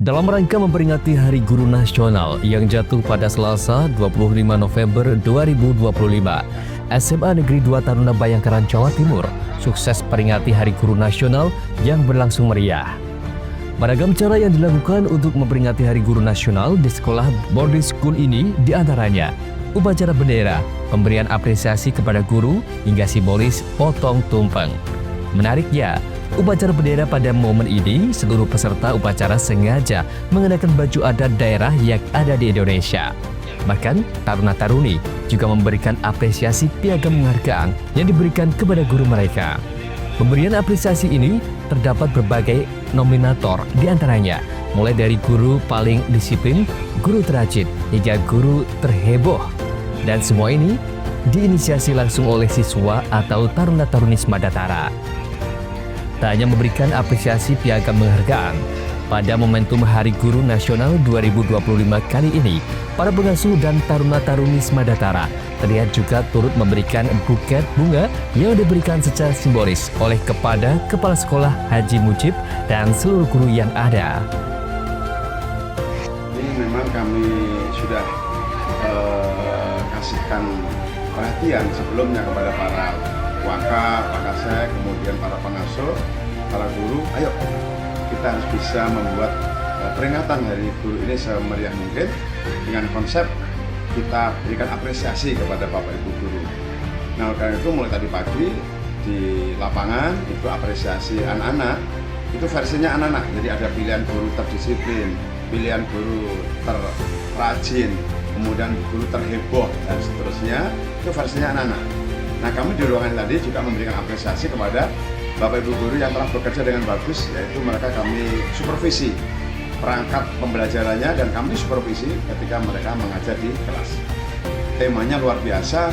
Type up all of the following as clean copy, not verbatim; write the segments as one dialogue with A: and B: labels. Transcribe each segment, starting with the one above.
A: Dalam rangka memperingati Hari Guru Nasional yang jatuh pada Selasa 25 November 2025, SMA Negeri 2 Taruna Bayangkara, Jawa Timur sukses peringati Hari Guru Nasional yang berlangsung meriah. Beragam cara yang dilakukan untuk memperingati Hari Guru Nasional di sekolah boarding school ini diantaranya upacara bendera, pemberian apresiasi kepada guru, hingga simbolis potong tumpeng. Menariknya, upacara bendera pada momen ini, seluruh peserta upacara sengaja mengenakan baju adat daerah yang ada di Indonesia. Bahkan, taruna-taruni juga memberikan apresiasi piagam penghargaan yang diberikan kepada guru mereka. Pemberian apresiasi ini terdapat berbagai nominator, diantaranya mulai dari guru paling disiplin, guru terajin, hingga guru terheboh. Dan semua ini diinisiasi langsung oleh siswa atau taruna-taruni Semandatara. Tak hanya memberikan apresiasi piagam penghargaan, pada momentum Hari Guru Nasional 2025 kali ini, para pengasuh dan taruna-taruni Semandatara terlihat juga turut memberikan buket bunga yang diberikan secara simbolis oleh kepada Kepala Sekolah Haji Mujib dan seluruh guru yang ada.
B: Ini memang kami sudah kasihkan perhatian sebelumnya kepada para waka, wakasek, kemudian para pengasuh, para guru. Ayo kita harus bisa membuat peringatan Hari Guru ini semeriah mungkin dengan konsep kita berikan apresiasi kepada Bapak Ibu guru. Nah, karena itu mulai tadi pagi di lapangan itu apresiasi anak-anak, itu versinya anak-anak. Jadi ada pilihan guru terdisiplin, pilihan guru terrajin, kemudian guru terheboh, dan seterusnya. Itu versinya anak-anak. Nah, kami di ruangan tadi juga memberikan apresiasi kepada Bapak Ibu guru yang telah bekerja dengan bagus, yaitu mereka kami supervisi perangkat pembelajarannya dan kami supervisi ketika mereka mengajar di kelas. Temanya luar biasa,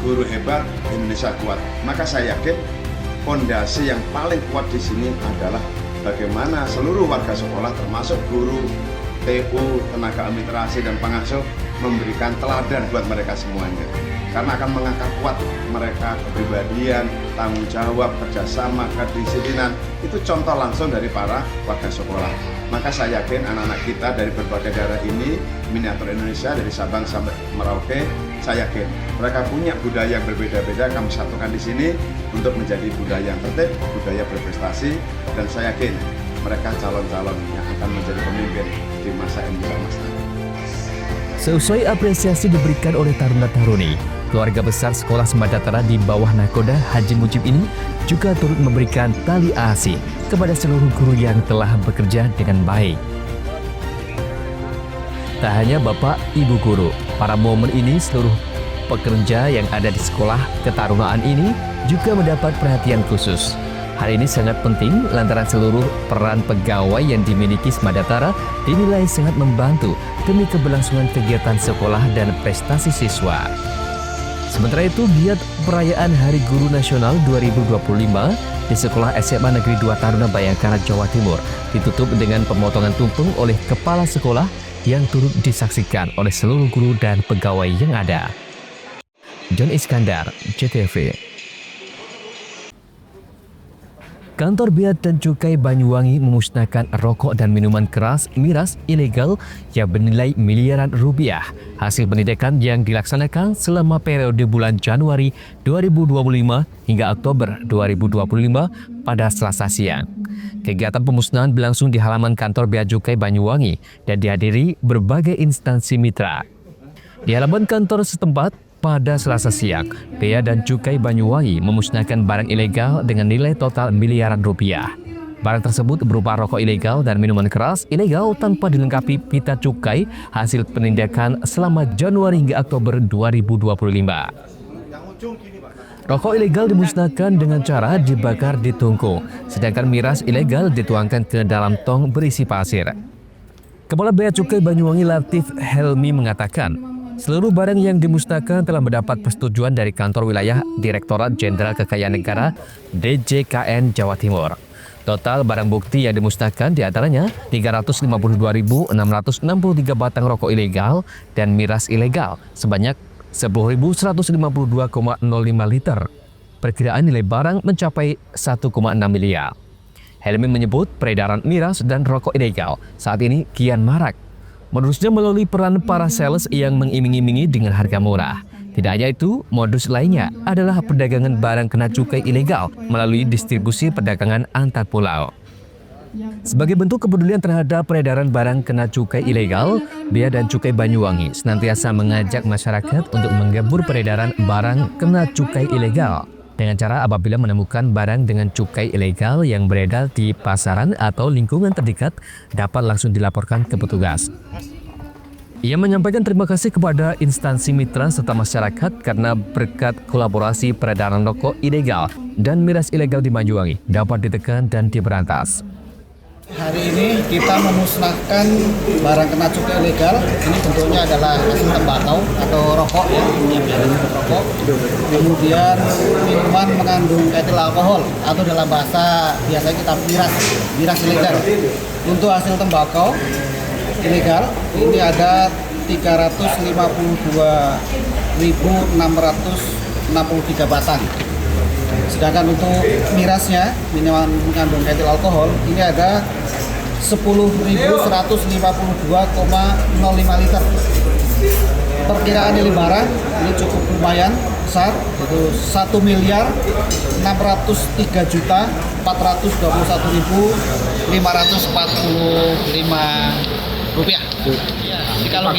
B: guru hebat, Indonesia kuat. Maka saya yakin fondasi yang paling kuat di sini adalah bagaimana seluruh warga sekolah termasuk guru, TU, tenaga administrasi dan pengasuh memberikan teladan buat mereka semuanya. Karena akan mengangkat kuat mereka kepribadian, tanggung jawab, kerjasama, kedisiplinan. Itu contoh langsung dari para warga sekolah. Maka saya yakin anak-anak kita dari berbagai daerah ini, miniatur Indonesia dari Sabang sampai Merauke, saya yakin mereka punya budaya yang berbeda-beda. Kami satukan di sini untuk menjadi budaya yang tertib, budaya berprestasi, dan saya yakin mereka calon-calon yang akan menjadi pemimpin di masa yang bisa mas.
A: Seusai apresiasi diberikan oleh taruna-taruni, keluarga besar sekolah Semandatara di bawah nakoda Haji Mujib ini juga turut memberikan tali asih kepada seluruh guru yang telah bekerja dengan baik. Tak hanya Bapak Ibu guru, pada momen ini seluruh pekerja yang ada di sekolah ketarunaan ini juga mendapat perhatian khusus. Hal ini sangat penting lantaran seluruh peran pegawai yang dimiliki Semandatara dinilai sangat membantu demi keberlangsungan kegiatan sekolah dan prestasi siswa. Sementara itu, giat perayaan Hari Guru Nasional 2025 di Sekolah SMA Negeri 2 Taruna Bayangkara, Jawa Timur ditutup dengan pemotongan tumpeng oleh kepala sekolah yang turut disaksikan oleh seluruh guru dan pegawai yang ada. John Iskandar, JTV. Kantor Bea dan Cukai Banyuwangi memusnahkan rokok dan minuman keras miras ilegal yang bernilai miliaran rupiah hasil penindakan yang dilaksanakan selama periode bulan Januari 2025 hingga Oktober 2025 pada Selasa siang. Kegiatan pemusnahan berlangsung di halaman kantor Bea Cukai Banyuwangi dan dihadiri berbagai instansi mitra. Di halaman kantor setempat, pada Selasa siang, Bea dan Cukai Banyuwangi memusnahkan barang ilegal dengan nilai total miliaran rupiah. Barang tersebut berupa rokok ilegal dan minuman keras ilegal tanpa dilengkapi pita cukai hasil penindakan selama Januari hingga Oktober 2025. Rokok ilegal dimusnahkan dengan cara dibakar di tungku, sedangkan miras ilegal dituangkan ke dalam tong berisi pasir. Kepala Bea Cukai Banyuwangi Latif Helmi mengatakan, seluruh barang yang dimusnahkan telah mendapat persetujuan dari Kantor Wilayah Direktorat Jenderal Kekayaan Negara DJKN Jawa Timur. Total barang bukti yang dimusnahkan diantaranya 352.663 batang rokok ilegal dan miras ilegal sebanyak 10.152,05 liter. Perkiraan nilai barang mencapai 1,6 miliar. Helmi menyebut peredaran miras dan rokok ilegal saat ini kian marak. Modusnya melalui peran para sales yang mengiming-imingi dengan harga murah. Tidak hanya itu, modus lainnya adalah perdagangan barang kena cukai ilegal melalui distribusi perdagangan antar pulau. Sebagai bentuk kepedulian terhadap peredaran barang kena cukai ilegal, Bea dan Cukai Banyuwangi senantiasa mengajak masyarakat untuk menggabur peredaran barang kena cukai ilegal dengan cara apabila menemukan barang dengan cukai ilegal yang beredar di pasaran atau lingkungan terdekat dapat langsung dilaporkan ke petugas. Ia menyampaikan terima kasih kepada instansi mitra serta masyarakat karena berkat kolaborasi peredaran rokok ilegal dan miras ilegal di Banyuwangi dapat ditekan dan diberantas.
C: Hari ini kita memusnahkan barang kena cukai ilegal. Ini bentuknya adalah hasil tembakau atau rokok ya, rokok. Kemudian minuman mengandung etil alkohol atau dalam bahasa biasanya kita miras ilegal. Untuk hasil tembakau ilegal ini ada 352.663 batang. Sedangkan untuk mirasnya, minuman mengandung etil alkohol, ini ada 10.152,05 liter. Perkiraan nilai barang ini cukup lumayan besar, yaitu 1.421.545 rupiah. Jadi kalau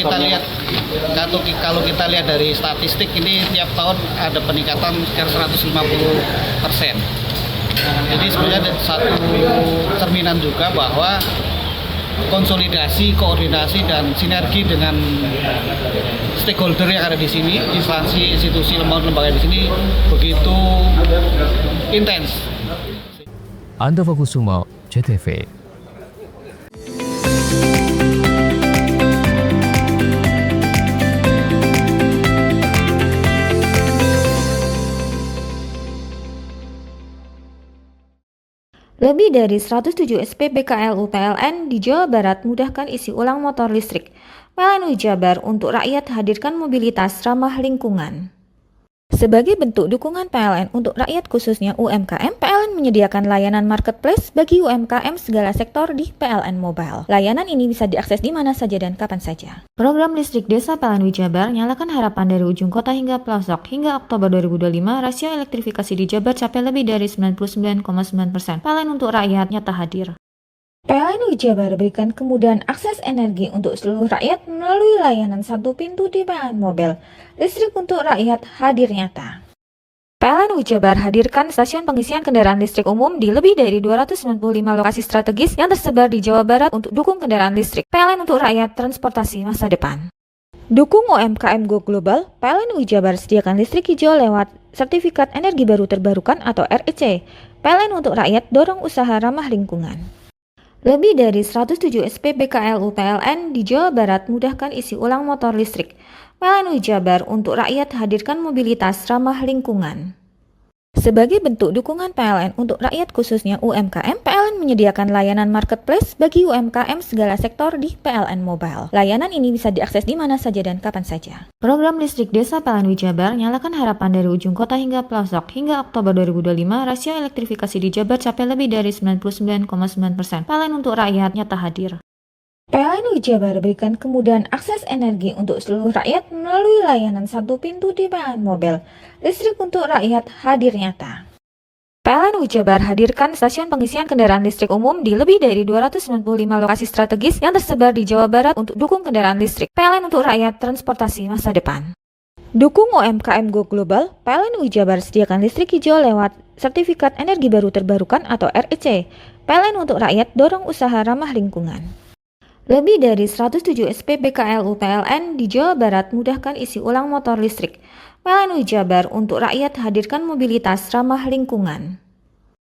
C: kita lihat dari statistik ini tiap tahun ada peningkatan sekitar 150%. Jadi sebenarnya ada satu cerminan juga bahwa konsolidasi, koordinasi dan sinergi dengan stakeholder yang ada di sini, instansi, institusi, lembaga di sini begitu intens.
A: Anda Fokusumo, CTV.
D: Lebih dari 107 SPBKLU PLN di Jawa Barat mudahkan isi ulang motor listrik. PLN Jabar untuk rakyat hadirkan mobilitas ramah lingkungan. Sebagai bentuk dukungan PLN untuk rakyat khususnya UMKM, PLN menyediakan layanan marketplace bagi UMKM segala sektor di PLN Mobile. Layanan ini bisa diakses di mana saja dan kapan saja. Program listrik desa PLN Jabar nyalakan harapan dari ujung kota hingga pelosok. Hingga Oktober 2025, rasio elektrifikasi di Jabar capai lebih dari 99,9%. PLN untuk rakyat nyata hadir. PLN Jabar berikan kemudahan akses energi untuk seluruh rakyat melalui layanan satu pintu di PLN Mobile. Listrik untuk rakyat hadir nyata. PLN Jabar hadirkan stasiun pengisian kendaraan listrik umum di lebih dari 295 lokasi strategis yang tersebar di Jawa Barat untuk dukung kendaraan listrik. PLN untuk rakyat transportasi masa depan. Dukung UMKM Go Global, PLN Jabar sediakan listrik hijau lewat Sertifikat Energi Baru Terbarukan atau REC. PLN untuk rakyat dorong usaha ramah lingkungan. Lebih dari 107 SPBKLU PLN di Jawa Barat mudahkan isi ulang motor listrik. PLN Jabar untuk rakyat hadirkan mobilitas ramah lingkungan. Sebagai bentuk dukungan PLN untuk rakyat khususnya UMKM, PLN menyediakan layanan marketplace bagi UMKM segala sektor di PLN Mobile. Layanan ini bisa diakses di mana saja dan kapan saja. Program listrik desa PLN Jabar nyalakan harapan dari ujung kota hingga pelosok. Hingga Oktober 2025, rasio elektrifikasi di Jabar capai lebih dari 99,9%. PLN untuk rakyat nyata hadir. PLN Jabar berikan kemudahan akses energi untuk seluruh rakyat melalui layanan satu pintu di PLN Mobile. Listrik untuk rakyat hadir nyata. PLN Jabar hadirkan stasiun pengisian kendaraan listrik umum di lebih dari 295 lokasi strategis yang tersebar di Jawa Barat untuk dukung kendaraan listrik. PLN untuk rakyat transportasi masa depan. Dukung UMKM Go Global, PLN Jabar sediakan listrik hijau lewat Sertifikat Energi Baru Terbarukan atau REC. PLN untuk rakyat dorong usaha ramah lingkungan. Lebih dari 107 SPBKLU PLN di Jawa Barat mudahkan isi ulang motor listrik. PLN Jabar untuk rakyat hadirkan mobilitas ramah lingkungan.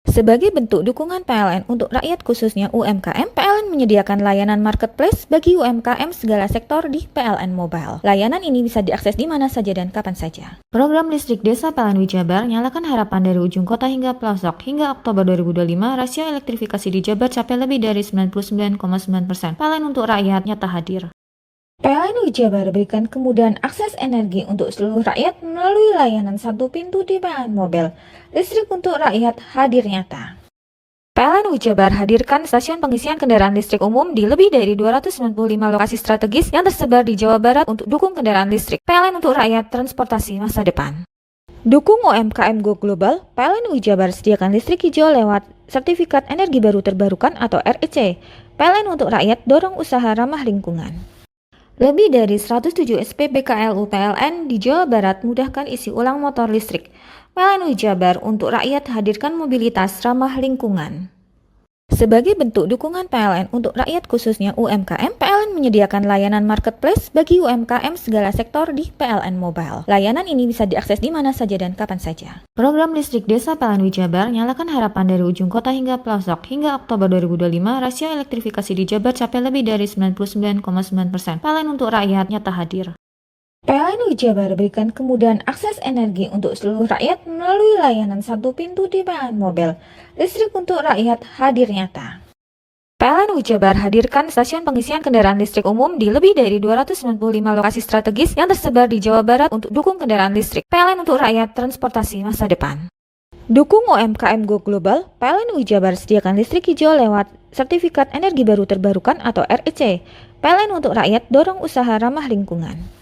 D: Sebagai bentuk dukungan PLN untuk rakyat khususnya UMKM, PLN menyediakan layanan marketplace bagi UMKM segala sektor di PLN Mobile. Layanan ini bisa diakses di mana saja dan kapan saja. Program listrik desa PLN Jabar nyalakan harapan dari ujung kota hingga pelosok. Hingga Oktober 2025, rasio elektrifikasi di Jabar capai lebih dari 99,9%. PLN untuk rakyat nyata hadir. PLN Jabar berikan kemudahan akses energi untuk seluruh rakyat melalui layanan satu pintu di PLN Mobile. Listrik untuk rakyat hadir nyata. PLN PLN Jabar hadirkan stasiun pengisian kendaraan listrik umum di lebih dari 295 lokasi strategis yang tersebar di Jawa Barat untuk dukung kendaraan listrik. PLN untuk rakyat, transportasi masa depan. Dukung UMKM Go Global, PLN Jabar sediakan listrik hijau lewat Sertifikat Energi Baru Terbarukan atau REC. PLN untuk rakyat, dorong usaha ramah lingkungan. Lebih dari 107 SPBKLU PLN di Jawa Barat mudahkan isi ulang motor listrik. PLN Jabar untuk rakyat hadirkan mobilitas ramah lingkungan. Sebagai bentuk dukungan PLN untuk rakyat khususnya UMKM, PLN menyediakan layanan marketplace bagi UMKM segala sektor di PLN Mobile. Layanan ini bisa diakses di mana saja dan kapan saja. Program listrik desa PLN Jabar nyalakan harapan dari ujung kota hingga pelosok. Hingga Oktober 2025, rasio elektrifikasi di Jabar capai lebih dari 99,9%. PLN untuk rakyat nyata hadir. PLN Jabar berikan kemudahan akses energi untuk seluruh rakyat melalui layanan satu pintu di PLN Mobile. Listrik untuk rakyat hadir nyata. PLN Jabar hadirkan stasiun pengisian kendaraan listrik umum di lebih dari 295 lokasi strategis yang tersebar di Jawa Barat untuk dukung kendaraan listrik. PLN untuk rakyat, transportasi masa depan. Dukung UMKM Go Global, PLN Jabar sediakan listrik hijau lewat Sertifikat Energi Baru Terbarukan atau REC. PLN untuk rakyat, dorong usaha ramah lingkungan.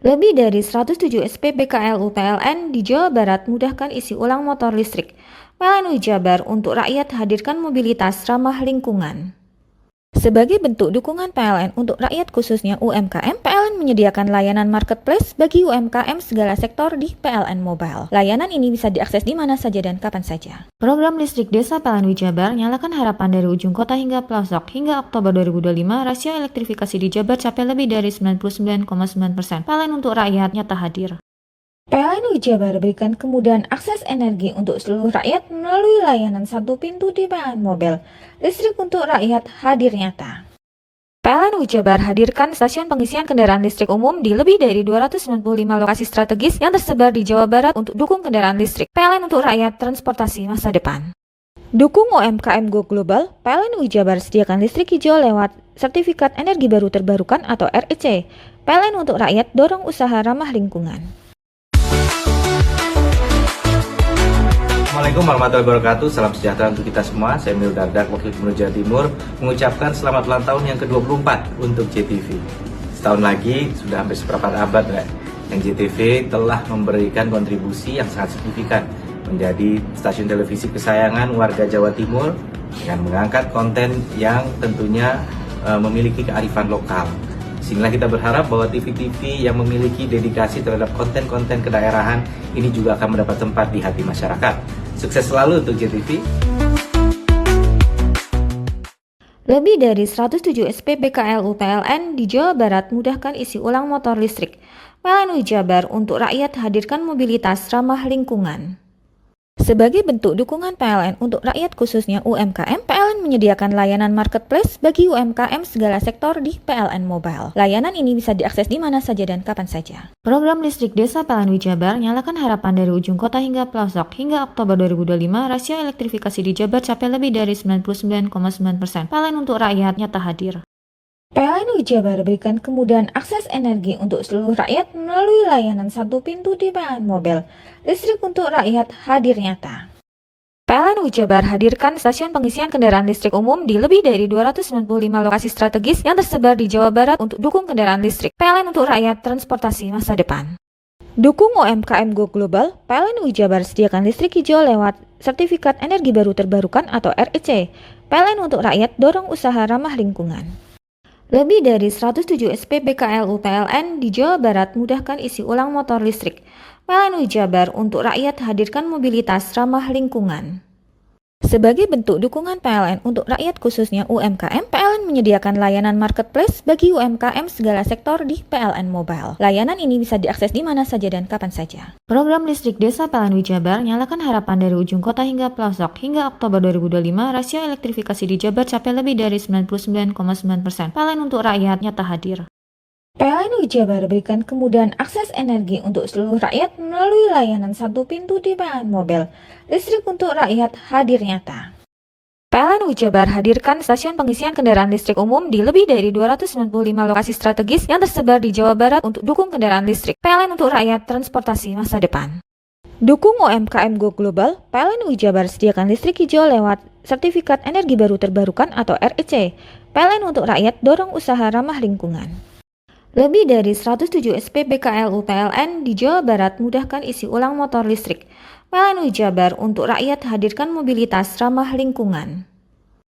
D: Lebih dari 107 SPBKLU PLN di Jawa Barat mudahkan isi ulang motor listrik. PLN Jabar untuk rakyat hadirkan mobilitas ramah lingkungan. Sebagai bentuk dukungan PLN untuk rakyat khususnya UMKM, PLN menyediakan layanan marketplace bagi UMKM segala sektor di PLN Mobile. Layanan ini bisa diakses di mana saja dan kapan saja. Program listrik desa PLN Jabar nyalakan harapan dari ujung kota hingga pelosok. Hingga Oktober 2025, rasio elektrifikasi di Jabar capai lebih dari 99,9%. PLN untuk rakyat nyata hadir. PLN Jabar berikan kemudahan akses energi untuk seluruh rakyat melalui layanan satu pintu di PLN Mobile. Listrik untuk rakyat hadir nyata. PLN Jabar hadirkan stasiun pengisian kendaraan listrik umum di lebih dari 295 lokasi strategis yang tersebar di Jawa Barat untuk dukung kendaraan listrik. PLN untuk rakyat, transportasi masa depan. Dukung UMKM Go Global, PLN Jabar sediakan listrik hijau lewat Sertifikat Energi Baru Terbarukan atau REC. PLN untuk rakyat, dorong usaha ramah lingkungan.
E: Assalamualaikum warahmatullahi wabarakatuh. Salam sejahtera untuk kita semua. Saya Emil Dardak, Wakil Gubernur Jawa Timur, mengucapkan selamat ulang tahun yang ke-24 untuk JTV. Setahun lagi, sudah hampir seperempat abad yang JTV telah memberikan kontribusi yang sangat signifikan menjadi stasiun televisi kesayangan warga Jawa Timur dengan mengangkat konten yang tentunya memiliki kearifan lokal. Sehingga kita berharap bahwa TV-TV yang memiliki dedikasi terhadap konten-konten kedaerahan ini juga akan mendapat tempat di hati masyarakat. Sukses selalu untuk JTV.
D: Lebih dari 107 SPBKLU PLN di Jawa Barat mudahkan isi ulang motor listrik. PLN Jabar untuk rakyat hadirkan mobilitas ramah lingkungan. Sebagai bentuk dukungan PLN untuk rakyat khususnya UMKM, PLN menyediakan layanan marketplace bagi UMKM segala sektor di PLN Mobile. Layanan ini bisa diakses di mana saja dan kapan saja. Program listrik desa PLN Jabar nyalakan harapan dari ujung kota hingga pelosok. Hingga Oktober 2025, rasio elektrifikasi di Jabar capai lebih dari 99,9%. PLN untuk rakyat nyata hadir. PLN Jabar berikan kemudahan akses energi untuk seluruh rakyat melalui layanan satu pintu di PLN Mobile. Listrik untuk rakyat hadir nyata. PLN Jabar hadirkan stasiun pengisian kendaraan listrik umum di lebih dari 295 lokasi strategis yang tersebar di Jawa Barat untuk dukung kendaraan listrik. PLN untuk rakyat, transportasi masa depan. Dukung UMKM Go Global, PLN Jabar sediakan listrik hijau lewat Sertifikat Energi Baru Terbarukan atau REC. PLN untuk rakyat, dorong usaha ramah lingkungan. Lebih dari 107 SPBKLU PLN di Jawa Barat mudahkan isi ulang motor listrik. PLN Jabar untuk rakyat hadirkan mobilitas ramah lingkungan. Sebagai bentuk dukungan PLN untuk rakyat khususnya UMKM, PLN menyediakan layanan marketplace bagi UMKM segala sektor di PLN Mobile. Layanan ini bisa diakses di mana saja dan kapan saja. Program listrik desa PLN Jabar nyalakan harapan dari ujung kota hingga pelosok. Hingga Oktober 2025, rasio elektrifikasi di Jabar capai lebih dari 99,9%. PLN untuk rakyat nyata hadir. PLN Jabar berikan kemudahan akses energi untuk seluruh rakyat melalui layanan satu pintu di PLN Mobile. Listrik untuk rakyat hadir nyata. PLN Jabar hadirkan stasiun pengisian kendaraan listrik umum di lebih dari 295 lokasi strategis yang tersebar di Jawa Barat untuk dukung kendaraan listrik. PLN untuk rakyat, transportasi masa depan. Dukung UMKM Go Global, PLN UI Jabar sediakan listrik hijau lewat Sertifikat Energi Baru Terbarukan atau REC. PLN untuk rakyat dorong usaha ramah lingkungan. Lebih dari 107 SPBKLU PLN di Jawa Barat mudahkan isi ulang motor listrik. PLN UI Jabar untuk rakyat hadirkan mobilitas ramah lingkungan.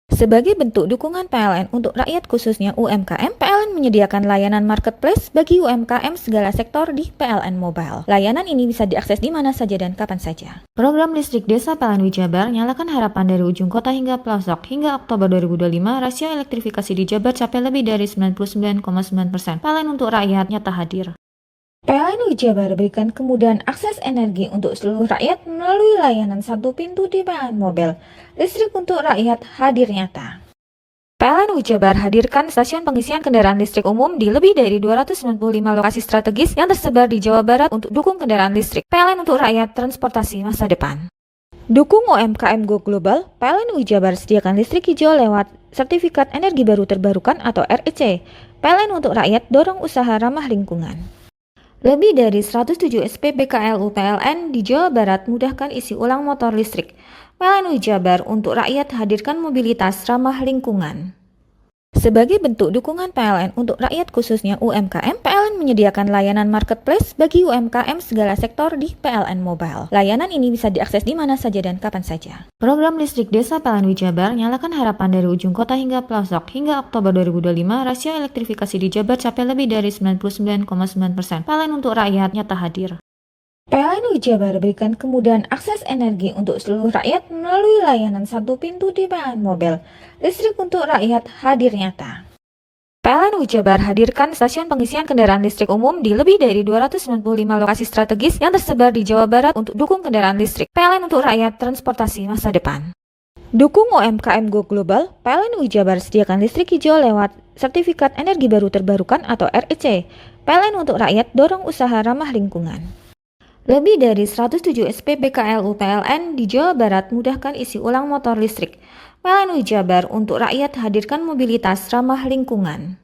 D: Sebagai bentuk dukungan PLN untuk rakyat khususnya UMKM, PLN menyediakan layanan marketplace bagi UMKM segala sektor di PLN Mobile. Layanan ini bisa diakses di mana saja dan kapan saja. Program listrik desa PLN UI Jabar nyalakan harapan dari ujung kota hingga pelosok. Hingga Oktober 2025, rasio elektrifikasi di Jabar capai lebih dari 99,9%. PLN untuk rakyat nyata hadir. PLN UI Jabar berikan kemudahan akses energi untuk seluruh rakyat melalui layanan satu pintu di PLN Mobile. Listrik untuk rakyat hadir nyata. PLN UI Jabar hadirkan stasiun pengisian kendaraan listrik umum di lebih dari 295 lokasi strategis yang tersebar di Jawa Barat untuk dukung kendaraan listrik. PLN untuk rakyat transportasi masa depan. Dukung UMKM Go Global, PLN UI Jabar sediakan listrik hijau lewat Sertifikat Energi Baru Terbarukan atau REC. PLN untuk rakyat dorong usaha ramah lingkungan. Lebih dari 107 SPBKLU PLN di Jawa Barat mudahkan isi ulang motor listrik. PLN UI Jabar untuk rakyat hadirkan mobilitas ramah lingkungan. Sebagai bentuk dukungan PLN untuk rakyat khususnya UMKM, PLN menyediakan layanan marketplace bagi UMKM segala sektor di PLN Mobile. Layanan ini bisa diakses di mana saja dan kapan saja. Program listrik desa PLN UI Jabar nyalakan harapan dari ujung kota hingga pelosok. Hingga Oktober 2025, rasio elektrifikasi di Jabar capai lebih dari 99,9%. PLN untuk rakyat nyata hadir. PLN UI Jabar berikan kemudahan akses energi untuk seluruh rakyat melalui layanan satu pintu di PLN Mobile. Listrik untuk rakyat hadir nyata. PLN UI Jabar hadirkan stasiun pengisian kendaraan listrik umum di lebih dari 295 lokasi strategis yang tersebar di Jawa Barat untuk dukung kendaraan listrik. PLN untuk rakyat transportasi masa depan. Dukung UMKM Go Global, PLN UI Jabar sediakan listrik hijau lewat Sertifikat Energi Baru Terbarukan atau REC. PLN untuk rakyat dorong usaha ramah lingkungan. Lebih dari 107 SPBKLU PLN di Jawa Barat mudahkan isi ulang motor listrik. PLN UI Jabar untuk rakyat hadirkan mobilitas ramah lingkungan.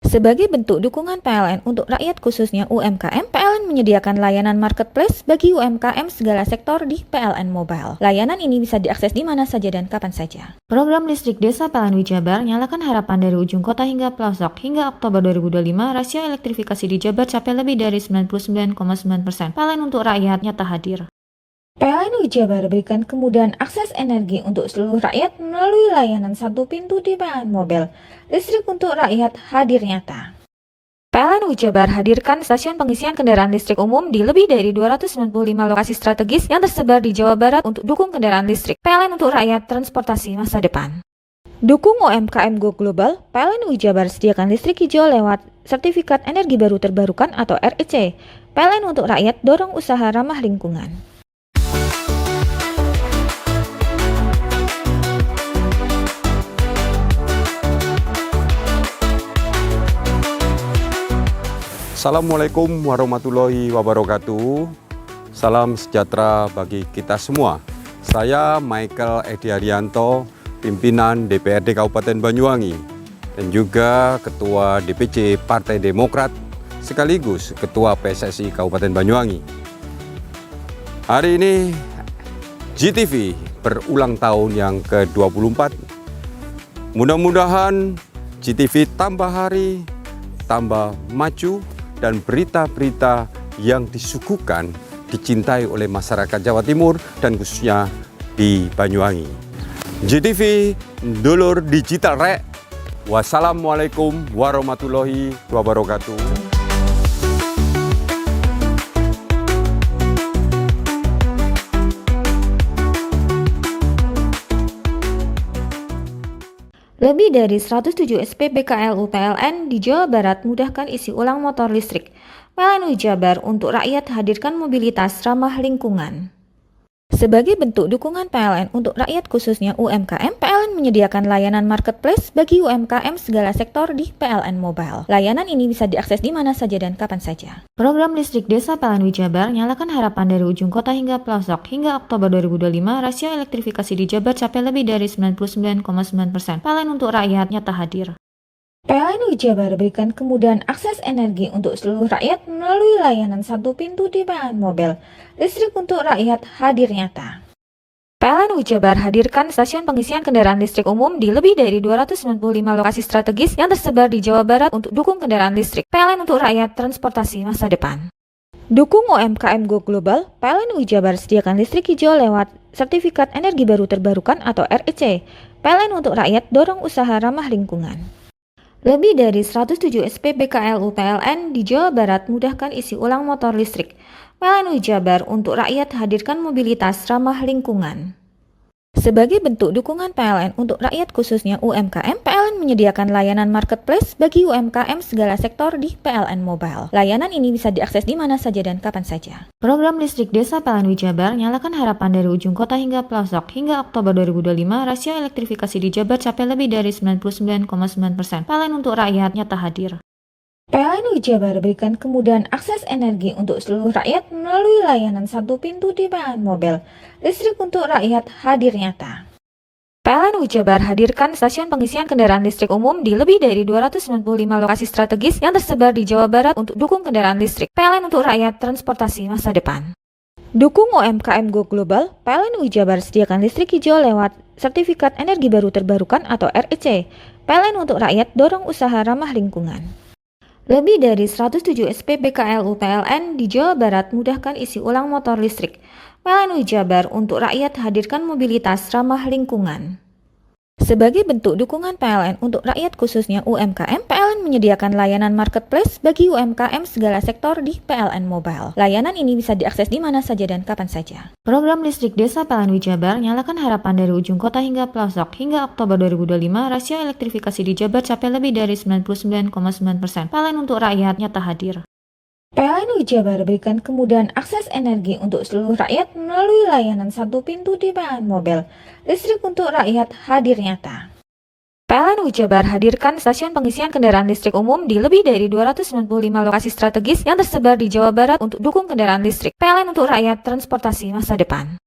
D: Sebagai bentuk dukungan PLN untuk rakyat khususnya UMKM, PLN menyediakan layanan marketplace bagi UMKM segala sektor di PLN Mobile. Layanan ini bisa diakses di mana saja dan kapan saja. Program listrik desa PLN UI Jabar nyalakan harapan dari ujung kota hingga pelosok. Hingga Oktober 2025, rasio elektrifikasi di Jabar capai lebih dari 99,9%. PLN untuk rakyat nyata hadir. PLN UI Jabar berikan kemudahan akses energi untuk seluruh rakyat melalui layanan satu pintu di PLN Mobile. Listrik untuk rakyat hadir nyata. PLN UI Jabar hadirkan stasiun pengisian kendaraan listrik umum di lebih dari 295 lokasi strategis yang tersebar di Jawa Barat untuk dukung kendaraan listrik. PLN untuk rakyat transportasi masa depan. Dukung UMKM Go Global, PLN UI Jabar sediakan listrik hijau lewat Sertifikat Energi Baru Terbarukan atau REC. PLN untuk rakyat dorong usaha ramah lingkungan.
F: Assalamualaikum warahmatullahi wabarakatuh. Salam sejahtera bagi kita semua. Saya Michael Edi Haryanto, pimpinan DPRD Kabupaten Banyuwangi dan juga Ketua DPC Partai Demokrat sekaligus Ketua PSSI Kabupaten Banyuwangi. Hari ini GTV berulang tahun yang ke-24. Mudah-mudahan GTV tambah hari, tambah maju, dan berita-berita yang disuguhkan dicintai oleh masyarakat Jawa Timur dan khususnya di Banyuwangi. GTV dulur digital rek. Wassalamualaikum warahmatullahi wabarakatuh.
D: Lebih dari 107 SPBKLU PLN di Jawa Barat mudahkan isi ulang motor listrik. PLN UI Jabar untuk rakyat hadirkan mobilitas ramah lingkungan. Sebagai bentuk dukungan PLN untuk rakyat khususnya UMKM, PLN menyediakan layanan marketplace bagi UMKM segala sektor di PLN Mobile. Layanan ini bisa diakses di mana saja dan kapan saja. Program listrik desa PLN UI Jabar nyalakan harapan dari ujung kota hingga pelosok. Hingga Oktober 2025, rasio elektrifikasi di Jabar capai lebih dari 99,9%. PLN untuk rakyat nyata hadir. PLN Jabar berikan kemudahan akses energi untuk seluruh rakyat melalui layanan satu pintu di PLN Mobile. Listrik untuk rakyat hadir nyata. PLN Jabar hadirkan stasiun pengisian kendaraan listrik umum di lebih dari 295 lokasi strategis yang tersebar di Jawa Barat untuk dukung kendaraan listrik. PLN untuk rakyat transportasi masa depan. Dukung UMKM Go Global, PLN Jabar sediakan listrik hijau lewat Sertifikat Energi Baru Terbarukan atau REC. PLN untuk rakyat dorong usaha ramah lingkungan. Lebih dari 107 SPBKLU PLN di Jawa Barat mudahkan isi ulang motor listrik. PLN Jabar untuk rakyat hadirkan mobilitas ramah lingkungan. Sebagai bentuk dukungan PLN untuk rakyat khususnya UMKM, PLN menyediakan layanan marketplace bagi UMKM segala sektor di PLN Mobile. Layanan ini bisa diakses di mana saja dan kapan saja. Program listrik desa PLN Jabar nyalakan harapan dari ujung kota hingga pelosok. Hingga Oktober 2025, rasio elektrifikasi di Jabar capai lebih dari 99,9%. PLN untuk rakyat nyata hadir. PLN Jabar berikan kemudahan akses energi untuk seluruh rakyat melalui layanan satu pintu di PLN Mobile. Listrik untuk rakyat hadir nyata. PLN Jabar hadirkan stasiun pengisian kendaraan listrik umum di lebih dari 295 lokasi strategis yang tersebar di Jawa Barat untuk dukung kendaraan listrik. PLN untuk rakyat transportasi masa depan. Dukung UMKM Go Global, PLN Jabar sediakan listrik hijau lewat Sertifikat Energi Baru Terbarukan atau REC. PLN untuk rakyat dorong usaha ramah lingkungan. Lebih dari 107 SPBKLU PLN di Jawa Barat mudahkan isi ulang motor listrik. PLN Jabar untuk rakyat hadirkan mobilitas ramah lingkungan. Sebagai bentuk dukungan PLN untuk rakyat khususnya UMKM, PLN menyediakan layanan marketplace bagi UMKM segala sektor di PLN Mobile. Layanan ini bisa diakses di mana saja dan kapan saja. Program listrik desa PLN Jabar nyalakan harapan dari ujung kota hingga pelosok. Hingga Oktober 2025, rasio elektrifikasi di Jabar capai lebih dari 99,9%. PLN untuk rakyat nyata hadir. PLN Jabar berikan kemudahan akses energi untuk seluruh rakyat melalui layanan satu pintu di PLN Mobile. Listrik untuk rakyat hadir nyata. PLN Jabar hadirkan stasiun pengisian kendaraan listrik umum di lebih dari 295 lokasi strategis yang tersebar di Jawa Barat untuk dukung kendaraan listrik. PLN untuk rakyat transportasi masa depan.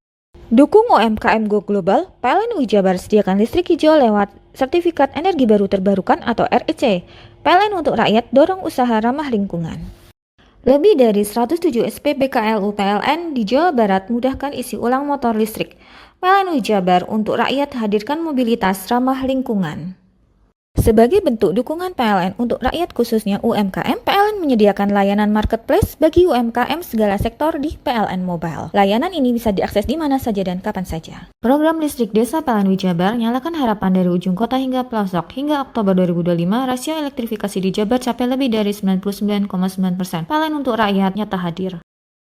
D: Dukung UMKM Go Global, PLN Jabar sediakan listrik hijau lewat Sertifikat Energi Baru Terbarukan atau REC. PLN untuk rakyat dorong usaha ramah lingkungan. Lebih dari 107 SPBKLU PLN di Jawa Barat mudahkan isi ulang motor listrik. PLN Jabar untuk rakyat hadirkan mobilitas ramah lingkungan. Sebagai bentuk dukungan PLN untuk rakyat khususnya UMKM, PLN menyediakan layanan marketplace bagi UMKM segala sektor di PLN Mobile. Layanan ini bisa diakses di mana saja dan kapan saja. Program listrik desa PLN Jabar nyalakan harapan dari ujung kota hingga pelosok. Hingga Oktober 2025, rasio elektrifikasi di Jabar capai lebih dari 99,9%. PLN untuk rakyat nyata hadir.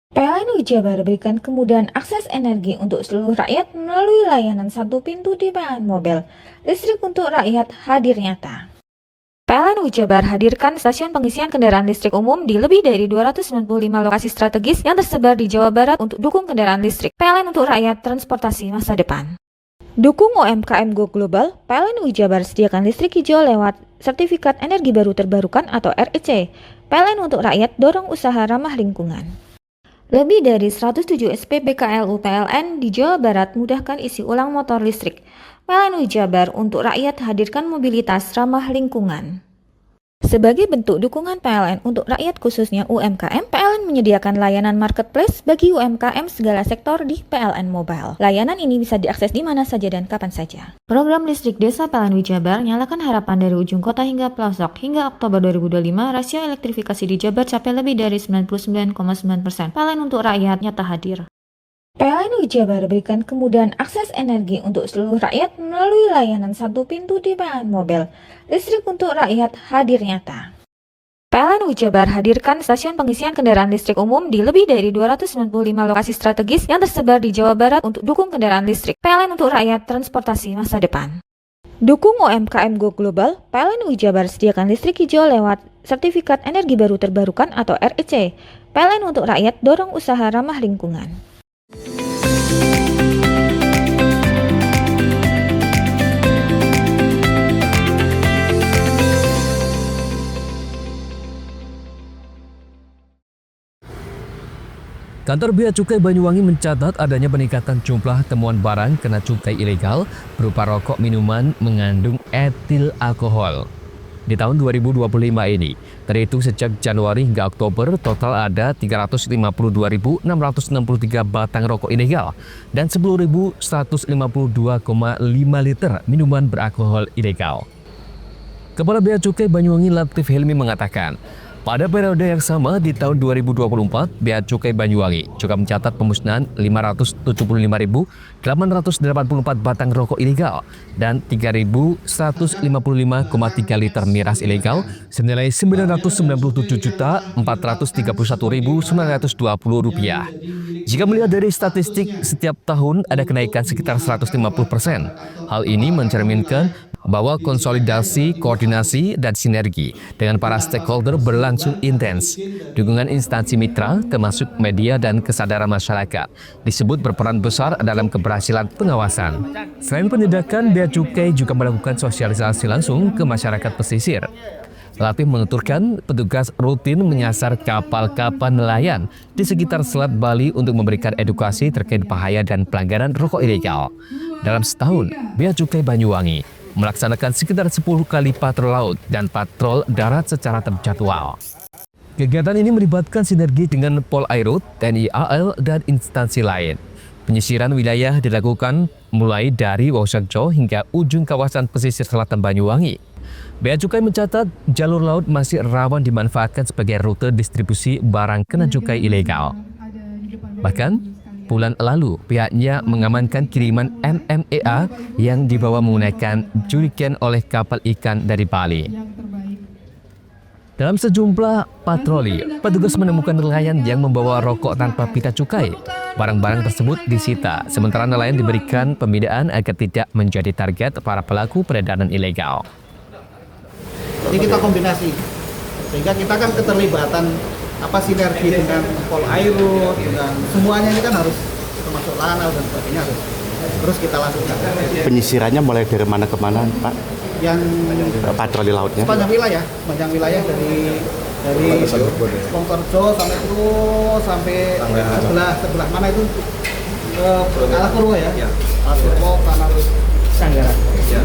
D: PLN Jabar berikan kemudahan akses energi untuk seluruh rakyat melalui layanan satu pintu di PLN Mobile. Listrik untuk rakyat hadir nyata. PLN Jabar hadirkan stasiun pengisian kendaraan listrik umum di lebih dari 295 lokasi strategis yang tersebar di Jawa Barat untuk dukung kendaraan listrik. PLN untuk rakyat transportasi masa depan. Dukung UMKM Go Global, PLN Jabar sediakan listrik hijau lewat Sertifikat Energi Baru Terbarukan atau REC. PLN untuk rakyat dorong usaha ramah lingkungan. Lebih dari 107 SPBKLU PLN di Jawa Barat mudahkan isi ulang motor listrik. PLN Jabar untuk rakyat hadirkan mobilitas ramah lingkungan. Sebagai bentuk dukungan PLN untuk rakyat khususnya UMKM, PLN menyediakan layanan marketplace bagi UMKM segala sektor di PLN Mobile. Layanan ini bisa diakses di mana saja dan kapan saja. Program listrik desa PLN Jabar nyalakan harapan dari ujung kota hingga pelosok. Hingga Oktober 2025, rasio elektrifikasi di Jabar capai lebih dari 99,9%. PLN untuk rakyat nyata hadir. PLN Jabar berikan kemudahan akses energi untuk seluruh rakyat melalui layanan satu pintu di PLN Mobile. Listrik untuk rakyat hadir nyata. PLN Jabar hadirkan stasiun pengisian kendaraan listrik umum di lebih dari 295 lokasi strategis yang tersebar di Jawa Barat untuk dukung kendaraan listrik. PLN untuk rakyat transportasi masa depan. Dukung UMKM Go Global, PLN Jabar sediakan listrik hijau lewat Sertifikat Energi Baru Terbarukan atau REC. PLN untuk rakyat dorong usaha ramah lingkungan.
A: Kantor Bea Cukai Banyuwangi mencatat adanya peningkatan jumlah temuan barang kena cukai ilegal berupa rokok minuman mengandung etil alkohol. Di tahun 2025 ini, terhitung sejak Januari hingga Oktober, total ada 352.663 batang rokok ilegal dan 10.152,5 liter minuman beralkohol ilegal. Kepala Bea Cukai Banyuwangi Latif Hilmi mengatakan, pada periode yang sama di tahun 2024, Bea Cukai Banyuwangi juga mencatat pemusnahan 575.884 batang rokok ilegal dan 3.155,3 liter miras ilegal senilai Rp999.431.920. Jika melihat dari statistik, setiap tahun ada kenaikan sekitar 150%. Hal ini mencerminkan bahwa konsolidasi, koordinasi, dan sinergi dengan para stakeholder berlangsung intens. Dukungan instansi mitra, termasuk media dan kesadaran masyarakat, disebut berperan besar dalam keberhasilan pengawasan. Selain penindakan, Bea Cukai juga melakukan sosialisasi langsung ke masyarakat pesisir. Latif menuturkan petugas rutin menyasar kapal-kapal nelayan di sekitar Selat Bali untuk memberikan edukasi terkait bahaya dan pelanggaran rokok ilegal. Dalam setahun, Bea Cukai Banyuwangi melaksanakan sekitar 10 kali patrol laut dan patrol darat secara terjadwal. Kegiatan ini melibatkan sinergi dengan Polairut, TNI AL, dan instansi lain. Penyisiran wilayah dilakukan mulai dari Wonosarjo hingga ujung kawasan pesisir selatan Banyuwangi. Bea Cukai mencatat jalur laut masih rawan dimanfaatkan sebagai rute distribusi barang kena cukai ilegal. Bahkan, bulan lalu, pihaknya mengamankan kiriman MMEA yang dibawa menggunakan jerigen oleh kapal ikan dari Bali. Dalam sejumlah patroli, petugas menemukan nelayan yang membawa rokok tanpa pita cukai. Barang-barang tersebut disita, sementara nelayan diberikan pembinaan agar tidak menjadi target para pelaku peredaran ilegal.
C: Jadi kita kombinasi, sehingga kita kan keterlibatan sinergi dengan Polairut, dengan semuanya ini kan harus termasuk lanal dan sebagainya harus terus kita lakukan.
G: Penyisirannya mulai dari mana ke mana, Pak?
C: Yang
G: patroli lautnya?
C: Sepanjang wilayah dari Wonosarjo sampai terus sampai sebelah mana itu Alapurwo ya? Alapurwo, Kanal Sanggara. Ya.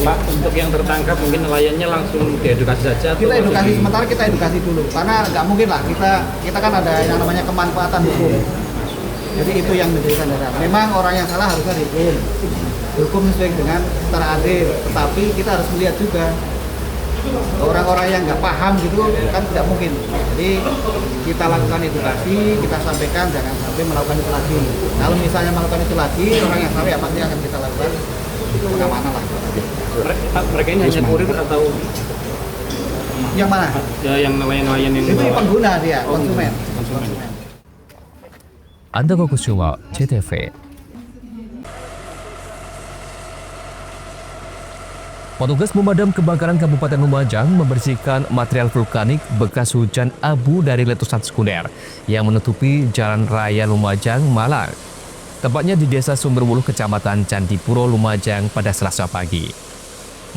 H: Pak, untuk yang tertangkap mungkin nelayannya langsung diedukasi saja?
C: Kita edukasi, sementara kita edukasi dulu, karena nggak mungkin lah kita kan ada yang namanya kemanfaatan hukum. Jadi itu yang menjadi sandaran. Memang orang yang salah harusnya dihukum sesuai dengan secara adil, tapi kita harus melihat juga orang-orang yang nggak paham gitu kan tidak mungkin. Jadi kita lakukan edukasi, kita sampaikan jangan sampai melakukan itu lagi. Kalau misalnya melakukan itu lagi, orang yang salah ya pasti akan kita lakukan pengamanan lah.
H: Mereka ini hanya kurir atau
C: yang mana?
H: Ya, yang nelayan-nelayan yang
C: itu pengguna dia, konsumen.
A: Andoko Kusuma, CTV. Petugas pemadam kebakaran Kabupaten Lumajang membersihkan material vulkanik bekas hujan abu dari letusan sekunder yang menutupi Jalan Raya Lumajang, Malang. Tepatnya di Desa Sumberwuluh, Kecamatan Candipuro, Lumajang pada Selasa pagi.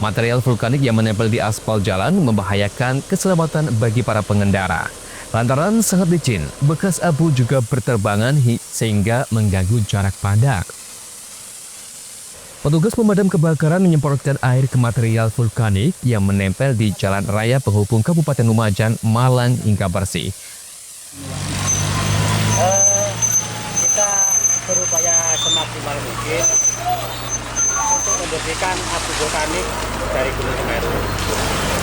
A: Material vulkanik yang menempel di aspal jalan membahayakan keselamatan bagi para pengendara. Lantaran sangat licin, bekas abu juga berterbangan sehingga mengganggu jarak pandang. Petugas pemadam kebakaran menyemprotkan air ke material vulkanik yang menempel di jalan raya penghubung Kabupaten Lumajang, Malang hingga bersih.
I: Kita berupaya semaksimal mungkin untuk membersihkan abu vulkanik dari Gunung Semeru.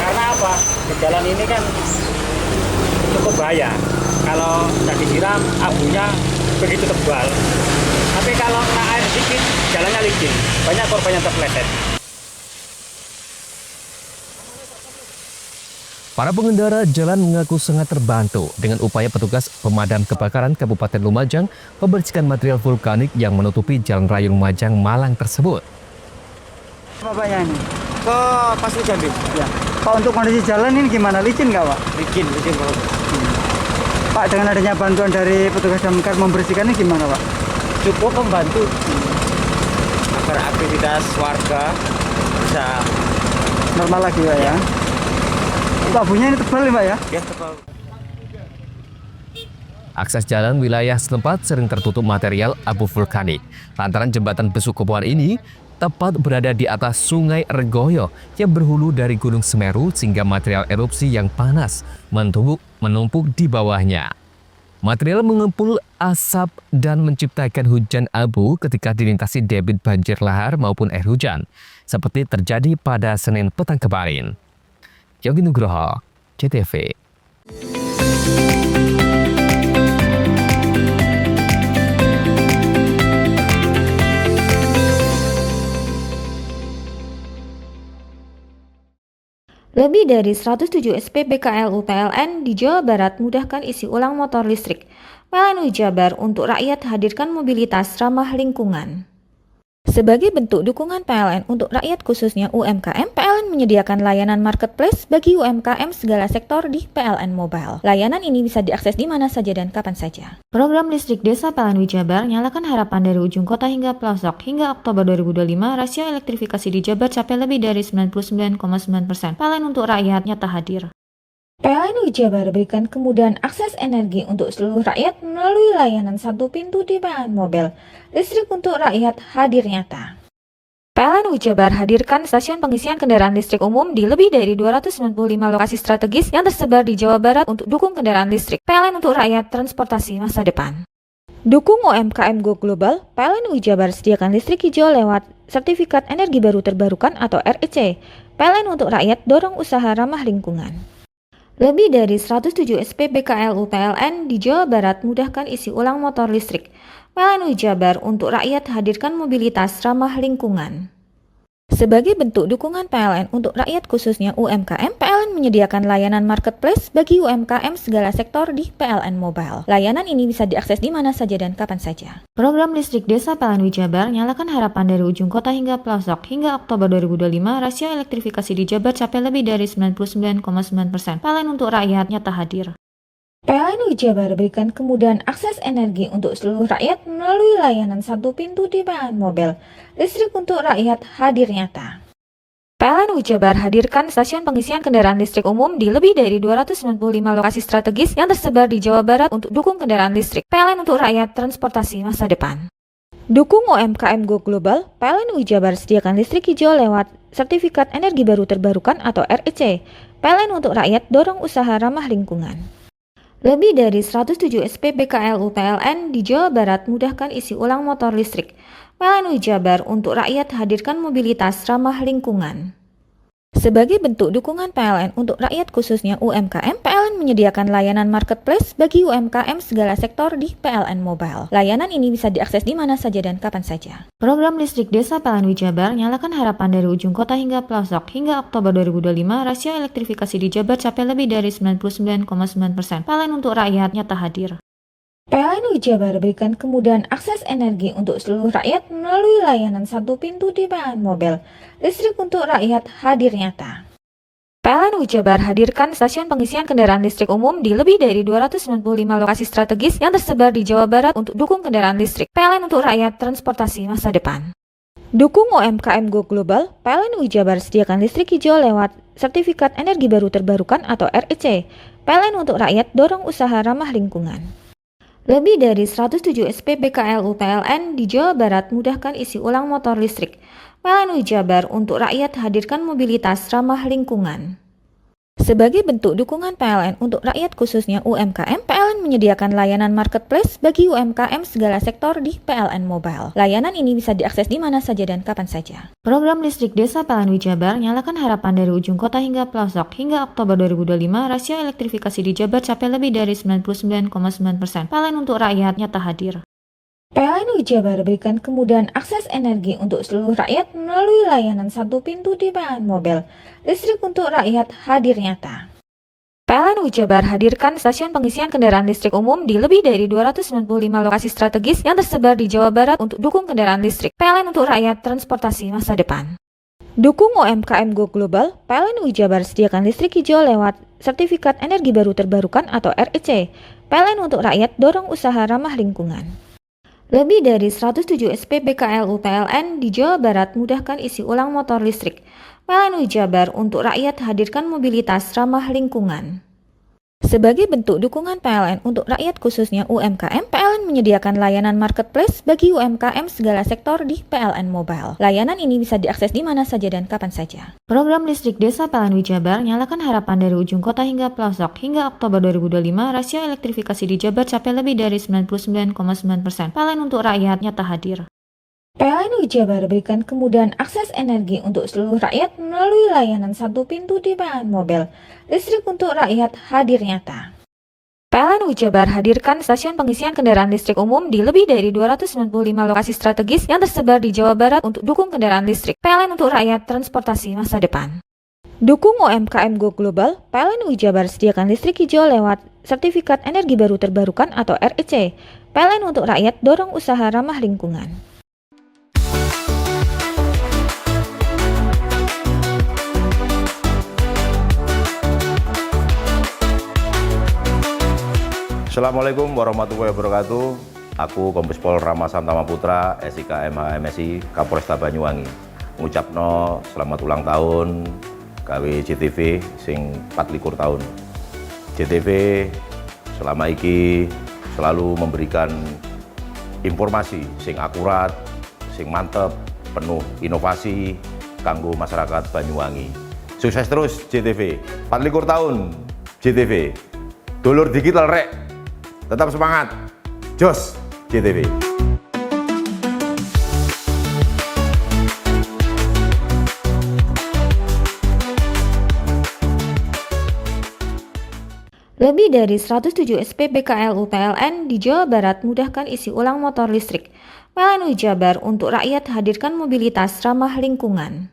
I: Karena apa? Di jalan ini kan cukup bahaya. Kalau tidak disiram, abunya begitu tebal. Tapi kalau kena air sedikit, jalannya licin. Banyak korban yang terpeleset.
A: Para pengendara jalan mengaku sangat terbantu dengan upaya petugas pemadam kebakaran Kabupaten Lumajang membersihkan material vulkanik yang menutupi Jalan Raya Lumajang, Malang tersebut.
J: Bapaknya ini ke Pasir Jambi. Ya. Pak, untuk kondisi jalan ini gimana? Licin nggak, Pak?
I: Licin Pak.
J: Pak, dengan adanya bantuan dari petugas damkar membersihkannya gimana, Pak?
I: Cukup membantu agar aktivitas warga bisa
J: normal lagi, Pak ya. Itu abunya ini tebal, Pak ya?
I: Ya, tebal.
A: Akses jalan wilayah setempat sering tertutup material abu vulkanik. Lantaran jembatan Besukoboan ini tepat berada di atas Sungai Ergoyo yang berhulu dari Gunung Semeru sehingga material erupsi yang panas menumpuk di bawahnya. Material mengumpul asap dan menciptakan hujan abu ketika dilintasi debit banjir lahar maupun air hujan, seperti terjadi pada Senin petang kemarin. Yogi Nugroho, JTV.
D: Lebih dari 107 SPBKLU PLN di Jawa Barat mudahkan isi ulang motor listrik. PLN Jabar untuk rakyat hadirkan mobilitas ramah lingkungan. Sebagai bentuk dukungan PLN untuk rakyat khususnya UMKM, PLN menyediakan layanan marketplace bagi UMKM segala sektor di PLN Mobile. Layanan ini bisa diakses di mana saja dan kapan saja. Program listrik desa PLN Jabar nyalakan harapan dari ujung kota hingga pelosok. Hingga Oktober 2025, rasio elektrifikasi di Jabar capai lebih dari 99,9%. PLN untuk rakyat nyata hadir. PLN Jabar berikan kemudahan akses energi untuk seluruh rakyat melalui layanan satu pintu di PLN Mobile. Listrik untuk rakyat hadir nyata. PLN Jabar hadirkan stasiun pengisian kendaraan listrik umum di lebih dari 295 lokasi strategis yang tersebar di Jawa Barat untuk dukung kendaraan listrik. PLN untuk rakyat transportasi masa depan. Dukung UMKM Go Global, PLN Jabar sediakan listrik hijau lewat Sertifikat Energi Baru Terbarukan atau REC. PLN untuk rakyat dorong usaha ramah lingkungan. Lebih dari 107 SPBKLU PLN di Jawa Barat mudahkan isi ulang motor listrik. PLN Jabar untuk rakyat hadirkan mobilitas ramah lingkungan. Sebagai bentuk dukungan PLN untuk rakyat khususnya UMKM, PLN menyediakan layanan marketplace bagi UMKM segala sektor di PLN Mobile. Layanan ini bisa diakses di mana saja dan kapan saja. Program listrik desa PLN Jabar nyalakan harapan dari ujung kota hingga pelosok. Hingga Oktober 2025, rasio elektrifikasi di Jabar capai lebih dari 99,9%. PLN untuk rakyat nyata hadir. PLN Jabar berikan kemudahan akses energi untuk seluruh rakyat melalui layanan satu pintu di PLN Mobile. Listrik untuk rakyat hadir nyata. PLN Jabar hadirkan stasiun pengisian kendaraan listrik umum di lebih dari 295 lokasi strategis yang tersebar di Jawa Barat untuk dukung kendaraan listrik. PLN untuk rakyat transportasi masa depan. Dukung UMKM Go Global, PLN Jabar sediakan listrik hijau lewat Sertifikat Energi Baru Terbarukan atau REC. PLN untuk rakyat dorong usaha ramah lingkungan. Lebih dari 107 SPBKLU PLN di Jawa Barat mudahkan isi ulang motor listrik. PLN Jabar untuk rakyat hadirkan mobilitas ramah lingkungan. Sebagai bentuk dukungan PLN untuk rakyat khususnya UMKM, PLN menyediakan layanan marketplace bagi UMKM segala sektor di PLN Mobile. Layanan ini bisa diakses di mana saja dan kapan saja. Program listrik desa PLN Jabar nyalakan harapan dari ujung kota hingga pelosok. Hingga Oktober 2025, rasio elektrifikasi di Jabar capai lebih dari 99,9%. PLN untuk rakyat nyata hadir. PLN Jabar berikan kemudahan akses energi untuk seluruh rakyat melalui layanan satu pintu di PLN Mobile. Listrik untuk rakyat hadir nyata. PLN Jabar hadirkan stasiun pengisian kendaraan listrik umum di lebih dari 295 lokasi strategis yang tersebar di Jawa Barat untuk dukung kendaraan listrik. PLN untuk rakyat transportasi masa depan. Dukung UMKM Go Global, PLN Jabar sediakan listrik hijau lewat Sertifikat Energi Baru Terbarukan atau REC. PLN untuk rakyat dorong usaha ramah lingkungan. Lebih dari 107 SPBKLU PLN di Jawa Barat mudahkan isi ulang motor listrik. PLN Jabar untuk rakyat hadirkan mobilitas ramah lingkungan. Sebagai bentuk dukungan PLN untuk rakyat khususnya UMKM, PLN menyediakan layanan marketplace bagi UMKM segala sektor di PLN Mobile. Layanan ini bisa diakses di mana saja dan kapan saja. Program listrik desa PLN Jabar nyalakan harapan dari ujung kota hingga pelosok. Hingga Oktober 2025, rasio elektrifikasi di Jabar capai lebih dari 99,9%. PLN untuk rakyat nyata hadir. PLN Jabar berikan kemudahan akses energi untuk seluruh rakyat melalui layanan satu pintu di PLN Mobile. Listrik untuk rakyat hadir nyata. PLN Jabar hadirkan stasiun pengisian kendaraan listrik umum di lebih dari 295 lokasi strategis yang tersebar di Jawa Barat untuk dukung kendaraan listrik. PLN untuk rakyat transportasi masa depan. Dukung UMKM Go Global, PLN Jabar sediakan listrik hijau lewat Sertifikat Energi Baru Terbarukan atau REC. PLN untuk rakyat dorong usaha ramah lingkungan. Lebih dari 107 SPBKLU PLN di Jawa Barat mudahkan isi ulang motor listrik. PLN Jabar untuk rakyat hadirkan mobilitas ramah lingkungan. Sebagai bentuk dukungan PLN untuk rakyat khususnya UMKM, PLN menyediakan layanan marketplace bagi UMKM segala sektor di PLN Mobile. Layanan ini bisa diakses di mana saja dan kapan saja. Program listrik desa PLN Jabar nyalakan harapan dari ujung kota hingga pelosok. Hingga Oktober 2025, rasio elektrifikasi di Jabar capai lebih dari 99,9%. PLN untuk rakyat nyata hadir. PLN Jabar berikan kemudahan akses energi untuk seluruh rakyat melalui layanan satu pintu di PLN Mobile. Listrik untuk rakyat hadir nyata. PLN Jabar hadirkan stasiun pengisian kendaraan listrik umum di lebih dari 295 lokasi strategis yang tersebar di Jawa Barat untuk dukung kendaraan listrik. PLN untuk rakyat transportasi masa depan. Dukung UMKM Go Global, PLN Jabar sediakan listrik hijau lewat Sertifikat Energi Baru Terbarukan atau REC. PLN untuk rakyat dorong usaha ramah lingkungan.
K: Assalamualaikum warahmatullahi wabarakatuh. Aku Kombes Pol Rama Santama Putra, SIK MHMSI, Kapolresta Banyuwangi. Ngucapno selamat ulang tahun gawe JTV sing 24 tahun. JTV selama iki selalu memberikan informasi sing akurat, sing mantep, penuh inovasi kanggo masyarakat Banyuwangi. Sukses terus JTV. 24 tahun JTV. Dulur digital rek. Tetap semangat, jos JTV.
D: Lebih dari 107 SPBKLU PLN di Jawa Barat mudahkan isi ulang motor listrik. PLN Jabar untuk rakyat hadirkan mobilitas ramah lingkungan.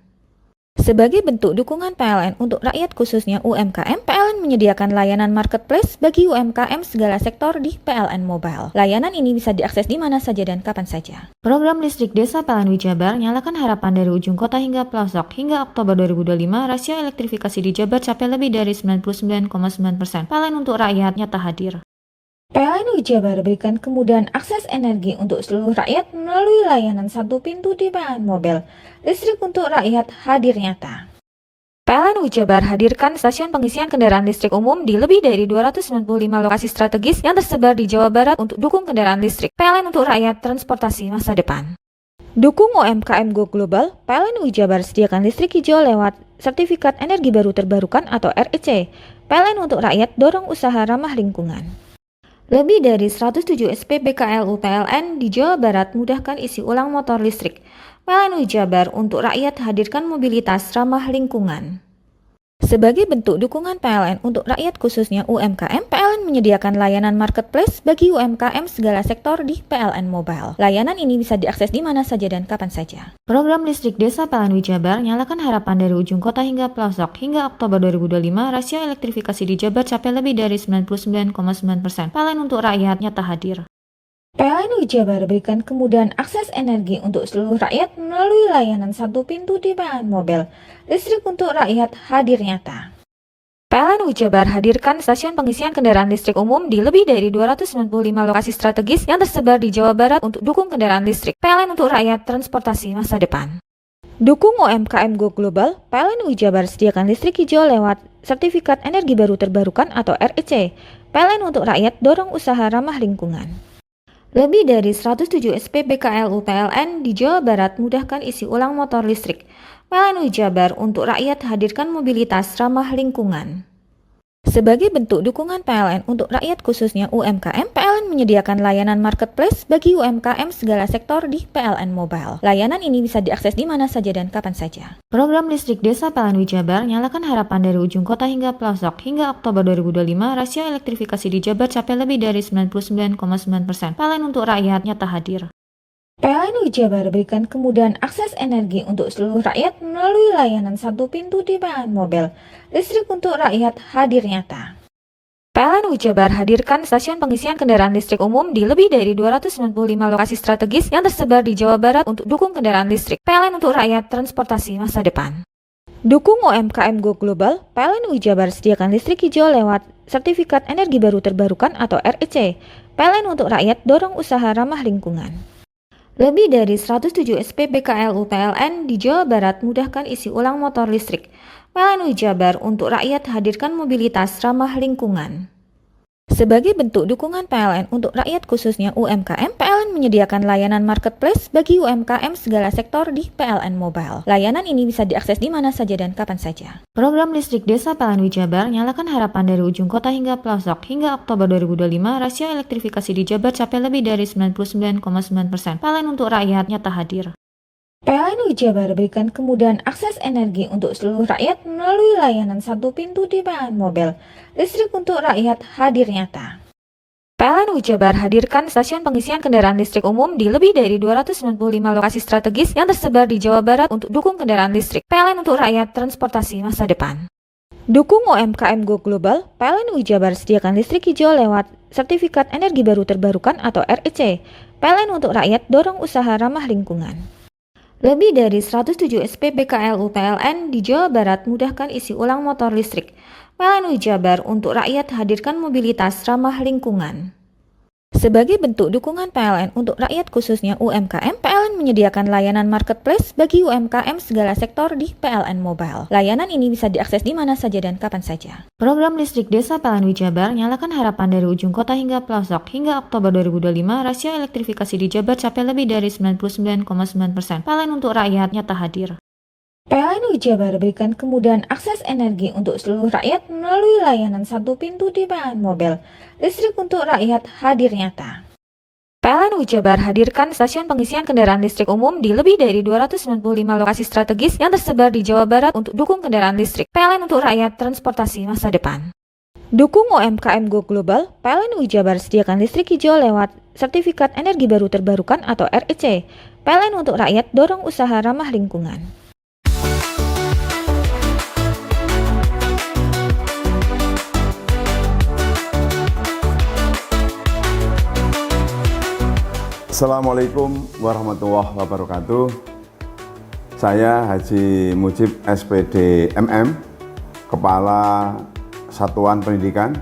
D: Sebagai bentuk dukungan PLN untuk rakyat khususnya UMKM, PLN menyediakan layanan marketplace bagi UMKM segala sektor di PLN Mobile. Layanan ini bisa diakses di mana saja dan kapan saja. Program listrik desa PLN Jabar nyalakan harapan dari ujung kota hingga pelosok. Hingga Oktober 2025, rasio elektrifikasi di Jabar capai lebih dari 99,9%. PLN untuk rakyat nyata hadir. PLN Jabar berikan kemudahan akses energi untuk seluruh rakyat melalui layanan satu pintu di PLN Mobile. Listrik untuk rakyat hadir nyata. PLN Jabar hadirkan stasiun pengisian kendaraan listrik umum di lebih dari 295 lokasi strategis yang tersebar di Jawa Barat untuk dukung kendaraan listrik. PLN untuk rakyat transportasi masa depan. Dukung UMKM Go Global, PLN Jabar sediakan listrik hijau lewat Sertifikat Energi Baru Terbarukan atau REC. PLN untuk rakyat dorong usaha ramah lingkungan. Lebih dari 107 SPBKLU PLN di Jawa Barat mudahkan isi ulang motor listrik. PLN Jabar untuk rakyat hadirkan mobilitas ramah lingkungan. Sebagai bentuk dukungan PLN untuk rakyat khususnya UMKM, PLN menyediakan layanan marketplace bagi UMKM segala sektor di PLN Mobile. Layanan ini bisa diakses di mana saja dan kapan saja. Program listrik desa PLN Jabar nyalakan harapan dari ujung kota hingga pelosok. Hingga Oktober 2025, rasio elektrifikasi di Jabar capai lebih dari 99,9%. PLN untuk rakyat nyata hadir. PLN Jabar berikan kemudahan akses energi untuk seluruh rakyat melalui layanan satu pintu di PLN Mobile. Listrik untuk rakyat hadir nyata. PLN Jabar hadirkan stasiun pengisian kendaraan listrik umum di lebih dari 295 lokasi strategis yang tersebar di Jawa Barat untuk dukung kendaraan listrik. PLN untuk rakyat transportasi masa depan. Dukung UMKM Go Global, PLN Jabar sediakan listrik hijau lewat Sertifikat Energi Baru Terbarukan atau REC. PLN untuk rakyat dorong usaha ramah lingkungan. Lebih dari 107 SPBKLU PLN di Jawa Barat mudahkan isi ulang motor listrik. PLN Jabar untuk rakyat hadirkan mobilitas ramah lingkungan. Sebagai bentuk dukungan PLN untuk rakyat khususnya UMKM, PLN menyediakan layanan marketplace bagi UMKM segala sektor di PLN Mobile. Layanan ini bisa diakses di mana saja dan kapan saja. Program listrik desa PLN Jabar nyalakan harapan dari ujung kota hingga pelosok. Hingga Oktober 2025, rasio elektrifikasi di Jabar capai lebih dari 99,9%. PLN untuk rakyat nyata hadir. PLN Jabar berikan kemudahan akses energi untuk seluruh rakyat melalui layanan satu pintu di PLN Mobile. Listrik untuk rakyat hadir nyata. PLN Jabar hadirkan stasiun pengisian kendaraan listrik umum di lebih dari 295 lokasi strategis yang tersebar di Jawa Barat untuk dukung kendaraan listrik. PLN untuk rakyat transportasi masa depan. Dukung UMKM Go Global, PLN Jabar sediakan listrik hijau lewat Sertifikat Energi Baru Terbarukan atau REC. PLN untuk rakyat dorong usaha ramah lingkungan. Lebih dari 107 SPBKLU PLN di Jawa Barat mudahkan isi ulang motor listrik. PLN Jabar untuk rakyat hadirkan mobilitas ramah lingkungan. Sebagai bentuk dukungan PLN untuk rakyat khususnya UMKM, PLN menyediakan layanan marketplace bagi UMKM segala sektor di PLN Mobile. Layanan ini bisa diakses di mana saja dan kapan saja. Program listrik desa PLN Jabar nyalakan harapan dari ujung kota hingga pelosok. Hingga Oktober 2025, rasio elektrifikasi di Jabar capai lebih dari 99,9%. PLN untuk rakyat nyata hadir. PLN Jabar berikan kemudahan akses energi untuk seluruh rakyat melalui layanan satu pintu di PLN Mobile. Listrik untuk rakyat hadir nyata. PLN Jabar hadirkan stasiun pengisian kendaraan listrik umum di lebih dari 295 lokasi strategis yang tersebar di Jawa Barat untuk dukung kendaraan listrik. PLN untuk rakyat transportasi masa depan. Dukung UMKM Go Global, PLN Jabar sediakan listrik hijau lewat Sertifikat Energi Baru Terbarukan atau REC. PLN untuk rakyat dorong usaha ramah lingkungan. Lebih dari 107 SPBKLU PLN di Jawa Barat mudahkan isi ulang motor listrik. PLN Jabar untuk rakyat hadirkan mobilitas ramah lingkungan. Sebagai bentuk dukungan PLN untuk rakyat khususnya UMKM, PLN menyediakan layanan marketplace bagi UMKM segala sektor di PLN Mobile. Layanan ini bisa diakses di mana saja dan kapan saja. Program listrik desa PLN Jabar nyalakan harapan dari ujung kota hingga pelosok. Hingga Oktober 2025, rasio elektrifikasi di Jabar capai lebih dari 99,9%. PLN untuk rakyat nyata hadir. PLN Jabar berikan kemudahan akses energi untuk seluruh rakyat melalui layanan satu pintu di PLN Mobile. Listrik untuk rakyat hadir nyata. PLN Jabar hadirkan stasiun pengisian kendaraan listrik umum di lebih dari 295 lokasi strategis yang tersebar di Jawa Barat untuk dukung kendaraan listrik. PLN untuk rakyat transportasi masa depan. Dukung UMKM Go Global, PLN Jabar sediakan listrik hijau lewat Sertifikat Energi Baru Terbarukan atau REC. PLN untuk rakyat dorong usaha ramah lingkungan.
B: Assalamualaikum warahmatullahi wabarakatuh. Saya Haji Mujib SPD MM, Kepala Satuan Pendidikan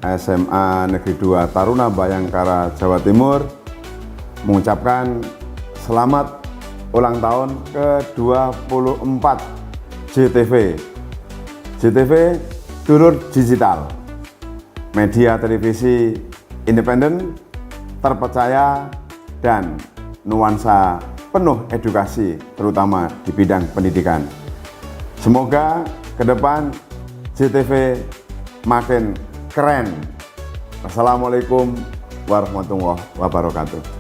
B: SMA Negeri 2 Taruna Bayangkara, Jawa Timur, mengucapkan selamat ulang tahun ke-24 JTV. JTV Dulur Digital, media televisi independen, terpercaya, dan nuansa penuh edukasi, terutama di bidang pendidikan. Semoga ke depan JTV makin keren. Assalamualaikum warahmatullahi wabarakatuh.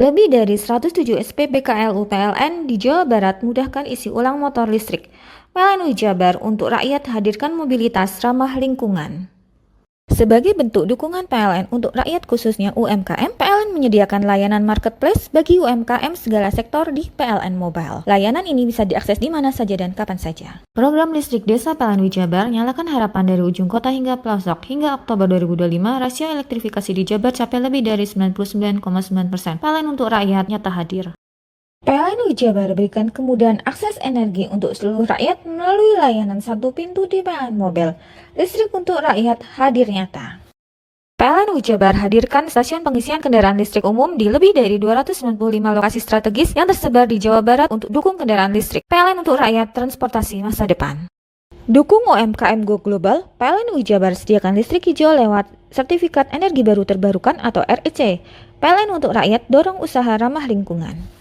D: Lebih dari 107 SPBKLU PLN di Jawa Barat mudahkan isi ulang motor listrik. PLN Jabar untuk rakyat hadirkan mobilitas ramah lingkungan. Sebagai bentuk dukungan PLN untuk rakyat khususnya UMKM, PLN menyediakan layanan marketplace bagi UMKM segala sektor di PLN Mobile. Layanan ini bisa diakses di mana saja dan kapan saja. Program listrik desa PLN Jabar nyalakan harapan dari ujung kota hingga pelosok. Hingga Oktober 2025, rasio elektrifikasi di Jabar capai lebih dari 99,9%. PLN untuk rakyat nyata hadir. PLN Jabar berikan kemudahan akses energi untuk seluruh rakyat melalui layanan satu pintu di PLN Mobile. Listrik untuk rakyat hadir nyata. PLN Jabar hadirkan stasiun pengisian kendaraan listrik umum di lebih dari 295 lokasi strategis yang tersebar di Jawa Barat untuk dukung kendaraan listrik. PLN untuk rakyat transportasi masa depan. Dukung UMKM Go Global, PLN Jabar sediakan listrik hijau lewat Sertifikat Energi Baru Terbarukan atau REC. PLN untuk rakyat dorong usaha ramah lingkungan.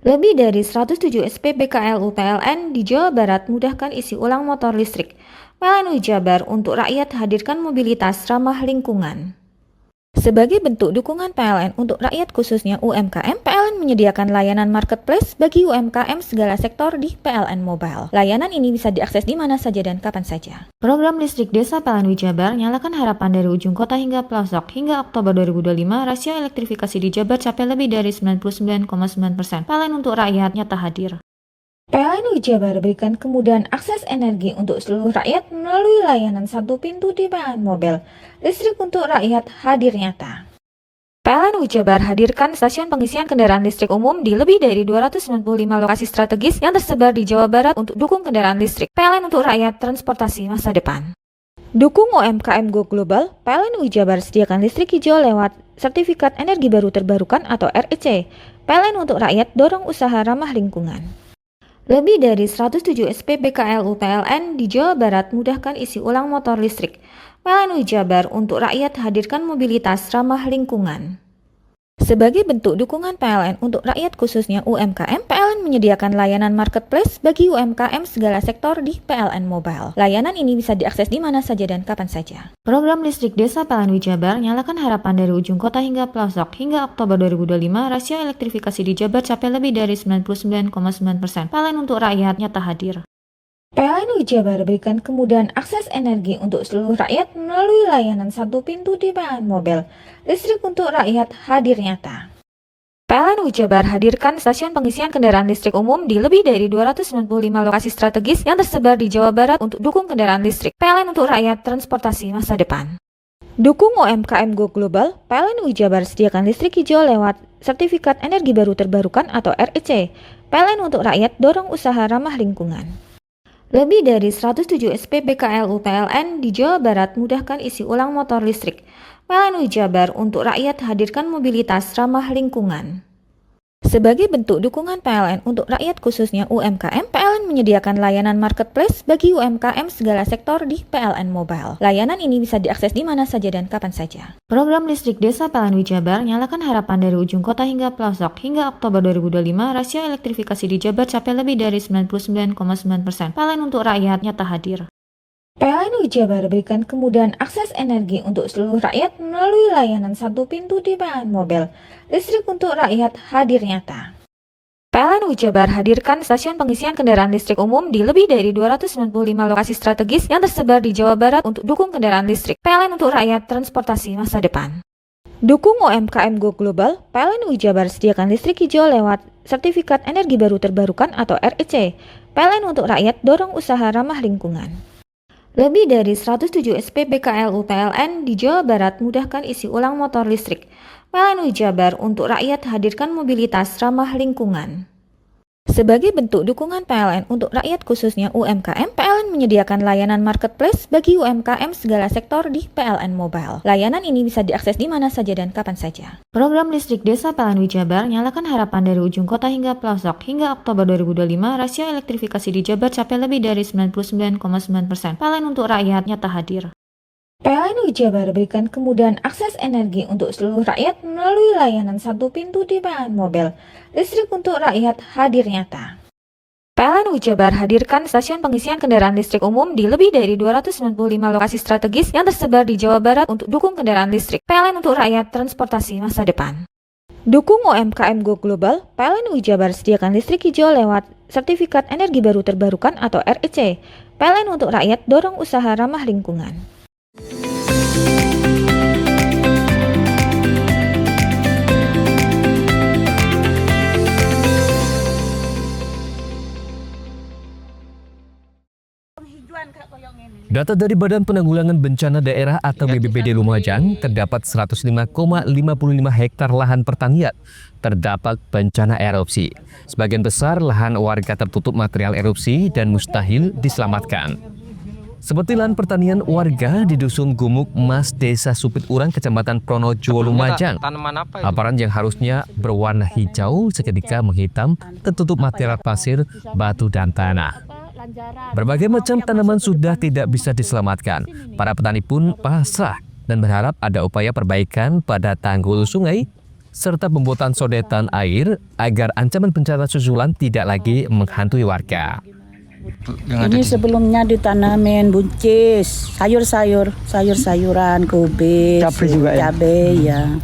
D: Lebih dari 107 SPBKLU PLN di Jawa Barat mudahkan isi ulang motor listrik. PLN Jabar untuk rakyat hadirkan mobilitas ramah lingkungan. Sebagai bentuk dukungan PLN untuk rakyat khususnya UMKM, PLN menyediakan layanan marketplace bagi UMKM segala sektor di PLN Mobile. Layanan ini bisa diakses di mana saja dan kapan saja. Program listrik desa PLN Jabar nyalakan harapan dari ujung kota hingga pelosok. Hingga Oktober 2025, rasio elektrifikasi di Jabar capai lebih dari 99,9%. PLN untuk rakyat nyata hadir. PLN Jabar berikan kemudahan akses energi untuk seluruh rakyat melalui layanan satu pintu di PLN Mobile. Listrik untuk rakyat hadir nyata. PLN Jabar hadirkan stasiun pengisian kendaraan listrik umum di lebih dari 295 lokasi strategis yang tersebar di Jawa Barat untuk dukung kendaraan listrik. PLN untuk rakyat transportasi masa depan. Dukung UMKM Go Global, PLN UI Jabar sediakan listrik hijau lewat Sertifikat Energi Baru Terbarukan atau REC. PLN untuk rakyat dorong usaha ramah lingkungan. Lebih dari 107 SPBKLU PLN di Jawa Barat mudahkan isi ulang motor listrik. PLN UI Jabar untuk rakyat hadirkan mobilitas ramah lingkungan. Sebagai bentuk dukungan PLN untuk rakyat khususnya UMKM, PLN menyediakan layanan marketplace bagi UMKM segala sektor di PLN Mobile. Layanan ini bisa diakses di mana saja dan kapan saja. Program listrik desa PLN UI Jabar nyalakan harapan dari ujung kota hingga pelosok. Hingga Oktober 2025, rasio elektrifikasi di Jabar capai lebih dari 99,9%. PLN untuk rakyat nyata hadir. PLN UI Jabar berikan kemudahan akses energi untuk seluruh rakyat melalui layanan satu pintu di PLN Mobile. Listrik untuk rakyat hadir nyata. PLN UI Jabar hadirkan stasiun pengisian kendaraan listrik umum di lebih dari 295 lokasi strategis yang tersebar di Jawa Barat untuk dukung kendaraan listrik. PLN untuk rakyat transportasi masa depan. Dukung UMKM Go Global, PLN UI Jabar sediakan listrik hijau lewat Sertifikat Energi Baru Terbarukan atau REC. PLN untuk rakyat dorong usaha ramah lingkungan. Lebih dari 107 SPBKLU PLN di Jawa Barat mudahkan isi ulang motor listrik. PLN UI Jabar untuk rakyat hadirkan mobilitas ramah lingkungan. Sebagai bentuk dukungan PLN untuk rakyat khususnya UMKM, PLN menyediakan layanan marketplace bagi UMKM segala sektor di PLN Mobile. Layanan ini bisa diakses di mana saja dan kapan saja. Program listrik desa PLN UI Jabar nyalakan harapan dari ujung kota hingga pelosok. Hingga Oktober 2025, rasio elektrifikasi di Jabar capai lebih dari 99,9%. PLN untuk rakyat nyata hadir. PLN UI Jabar berikan kemudahan akses energi untuk seluruh rakyat melalui layanan satu pintu di PLN Mobile. Listrik untuk rakyat hadir nyata. PLN UI Jabar hadirkan stasiun pengisian kendaraan listrik umum di lebih dari 295 lokasi strategis yang tersebar di Jawa Barat untuk dukung kendaraan listrik. PLN untuk rakyat transportasi masa depan. Dukung UMKM Go Global, PLN UI Jabar sediakan listrik hijau lewat Sertifikat Energi Baru Terbarukan atau REC. PLN untuk rakyat dorong usaha ramah lingkungan. Lebih dari 107 SPBKLU PLN di Jawa Barat mudahkan isi ulang motor listrik. PLN UI Jabar untuk rakyat hadirkan mobilitas ramah lingkungan. Sebagai bentuk dukungan PLN untuk rakyat khususnya UMKM, PLN menyediakan layanan marketplace bagi UMKM segala sektor di PLN Mobile. Layanan ini bisa diakses di mana saja dan kapan saja. Program listrik desa PLN UI Jabar nyalakan harapan dari ujung kota hingga pelosok. Hingga Oktober 2025, rasio elektrifikasi di Jabar capai lebih dari 99,9%. PLN untuk rakyat nyata hadir. PLN UI Jabar berikan kemudahan akses energi untuk seluruh rakyat melalui layanan satu pintu di PLN Mobile. Listrik untuk rakyat hadir nyata. PLN UI Jabar hadirkan stasiun pengisian kendaraan listrik umum di lebih dari 295 lokasi strategis yang tersebar di Jawa Barat untuk dukung kendaraan listrik. PLN untuk rakyat transportasi masa depan. Dukung UMKM Go Global, PLN UI Jabar sediakan listrik hijau lewat Sertifikat Energi Baru Terbarukan atau REC. PLN untuk rakyat dorong usaha ramah lingkungan.
A: Data dari Badan Penanggulangan Bencana Daerah atau BPBD Lumajang, terdapat 105,55 hektar lahan pertanian terdapat bencana erupsi. Sebagian besar lahan warga tertutup material erupsi dan mustahil diselamatkan. Seperti lahan pertanian warga di Dusun Gumuk Mas, Desa Supit Urang, Kecamatan Pronojiwo, Lumajang. Hamparan yang harusnya berwarna hijau seketika menghitam, tertutup material pasir, batu, dan tanah. Berbagai macam tanaman sudah tidak bisa diselamatkan. Para petani pun pasrah dan berharap ada upaya perbaikan pada tanggul sungai serta pembuatan sodetan air agar ancaman bencana susulan tidak lagi menghantui warga.
L: Ini sebelumnya ditanamin buncis, sayur-sayuran, kubis,
J: cabai juga ya?
L: Cabai ya.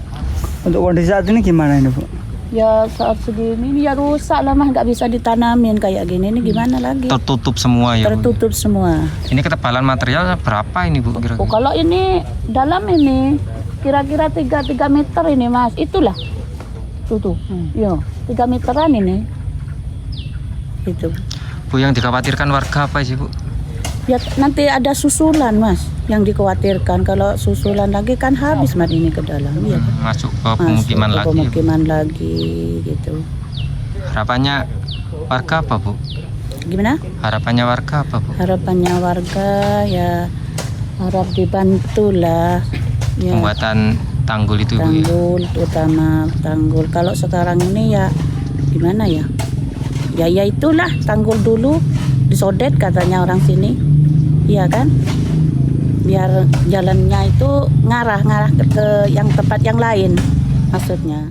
J: Untuk kondisi saat ini gimana ini Bu?
L: Ya saat segini ya rusak lah mah, nggak bisa ditanamin kayak gini, ini gimana lagi?
M: Tertutup semua ya?
L: Tertutup semua.
M: Ini ketebalan material berapa ini Bu?
L: Oh, kalau ini dalam ini kira-kira 3 meter ini Mas, itulah. Tuh. Yo, 3 meteran ini. Itu.
M: Bu, yang dikhawatirkan warga apa sih Bu?
L: Ya nanti ada susulan Mas yang dikhawatirkan. Kalau susulan lagi kan habis Mas ini ke dalam. Ya.
M: Masuk ke pemukiman lagi.
L: Pemukiman lagi gitu.
M: Harapannya warga apa Bu?
L: Gimana?
M: Harapannya warga apa Bu?
L: Harapannya warga ya Harap dibantulah. Ya.
M: Pembuatan tanggul itu Bu.
L: Tanggul, utama tanggul. Kalau sekarang ini ya gimana ya? Ya itulah tanggul dulu disodet katanya orang sini. Iya kan? Biar jalannya itu ngarah ke yang tempat yang lain maksudnya.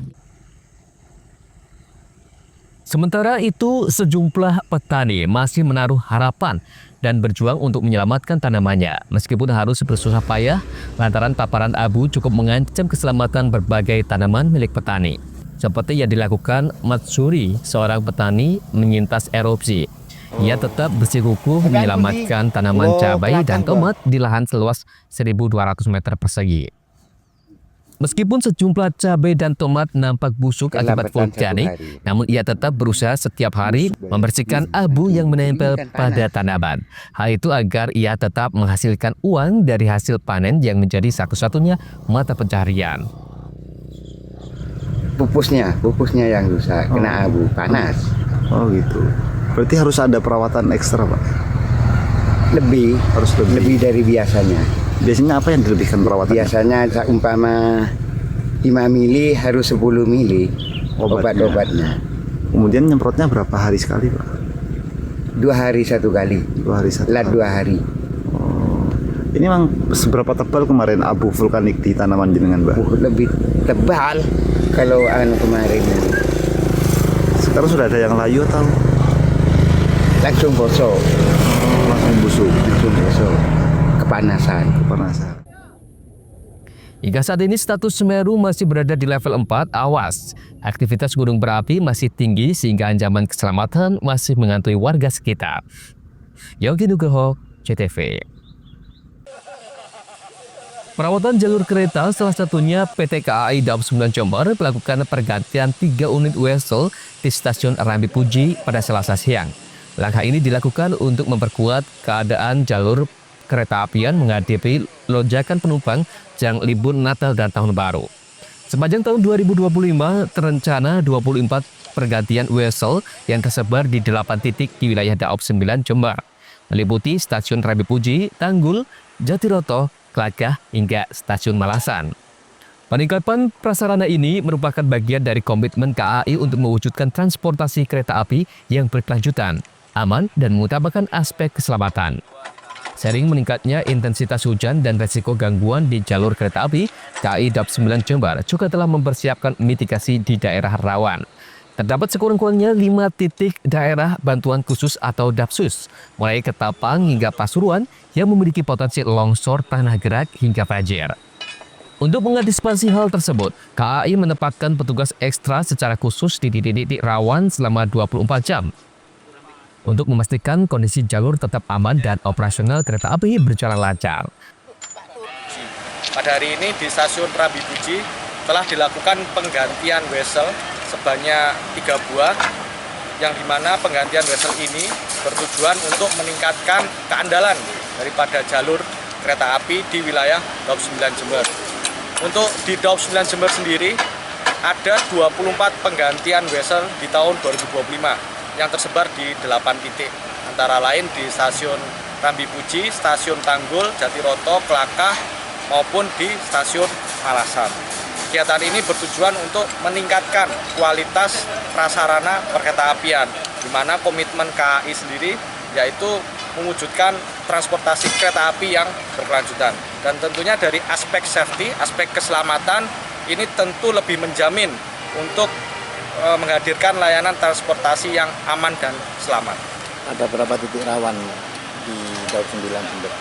A: Sementara itu, sejumlah petani masih menaruh harapan dan berjuang untuk menyelamatkan tanamannya, meskipun harus bersusah payah lantaran paparan abu cukup mengancam keselamatan berbagai tanaman milik petani. Seperti yang dilakukan Matsuri, seorang petani menyintas erupsi. Ia tetap bersikukuh menyelamatkan tanaman cabai dan tomat di lahan seluas 1.200 meter persegi. Meskipun sejumlah cabai dan tomat nampak busuk akibat vulkanik, namun ia tetap berusaha setiap hari membersihkan abu yang menempel pada tanaman. Hal itu agar ia tetap menghasilkan uang dari hasil panen yang menjadi satu-satunya mata pencarian.
N: Pupusnya yang rusak, kena abu panas.
G: Oh gitu. Berarti harus ada perawatan ekstra, Pak?
N: Harus lebih dari biasanya.
G: Biasanya apa yang dilebihkan perawatannya?
N: Biasanya umpama 5 mili harus 10 mili obat-obatnya.
G: Kemudian nyemprotnya berapa hari sekali, Pak?
N: 2 hari 1 kali.
G: 2 hari 1
N: kali. 2 hari.
G: Oh. Ini memang seberapa tebal kemarin abu vulkanik di tanaman jenengan, Pak?
N: Lebih tebal kalau kemarin.
G: Sekarang sudah ada yang layu atau?
N: Langsung bosok.
G: Langsung busuk.
N: Langsung bosok. Kepanasan.
A: Hingga saat ini status Semeru masih berada di level 4 awas. Aktivitas gunung berapi masih tinggi sehingga ancaman keselamatan masih menghantui warga sekitar. Yogi Nugroho, CTV. Perawatan jalur kereta salah satunya PT KAI Daob 9 Jember melakukan pergantian 3 unit wesel di stasiun Rambi Puji pada Selasa siang. Langkah ini dilakukan untuk memperkuat keadaan jalur kereta apian menghadapi lonjakan penumpang jelang libur Natal dan Tahun Baru. Sepanjang tahun 2025, terencana 24 pergantian wesel yang tersebar di 8 titik di wilayah Daob 9 Jember, meliputi stasiun Rambi Puji, Tanggul, Jatiroto, Klagah, hingga stasiun Malasan. Peningkatan prasarana ini merupakan bagian dari komitmen KAI untuk mewujudkan transportasi kereta api yang berkelanjutan, aman, dan mengutamakan aspek keselamatan. Sering meningkatnya intensitas hujan dan resiko gangguan di jalur kereta api, KAI Daob 9 Jember juga telah mempersiapkan mitigasi di daerah rawan. Terdapat sekurang-kurangnya 5 titik daerah bantuan khusus atau DAPSUS, mulai Ketapang hingga Pasuruan yang memiliki potensi longsor tanah gerak hingga banjir. Untuk mengantisipasi hal tersebut, KAI menempatkan petugas ekstra secara khusus di titik-titik rawan selama 24 jam. Untuk memastikan kondisi jalur tetap aman dan operasional kereta api berjalan lancar.
O: Pada hari ini di stasiun Rambi Puji telah dilakukan penggantian wesel sebanyak 3 buah, yang dimana penggantian wesel ini bertujuan untuk meningkatkan keandalan daripada jalur kereta api di wilayah Daob 9 Jember. Untuk di Daob 9 Jember sendiri ada 24 penggantian wesel di tahun 2025 yang tersebar di 8 titik, antara lain di stasiun Rambi Puji, stasiun Tanggul, Jatiroto, Klakah, maupun di stasiun Malasan. Kegiatan ini bertujuan untuk meningkatkan kualitas prasarana perkeretaapian, di mana komitmen KAI sendiri yaitu mewujudkan transportasi kereta api yang berkelanjutan. Dan tentunya dari aspek safety, aspek keselamatan, ini tentu lebih menjamin untuk menghadirkan layanan transportasi yang aman dan selamat.
P: Ada berapa titik rawan di Daob 9 Jember?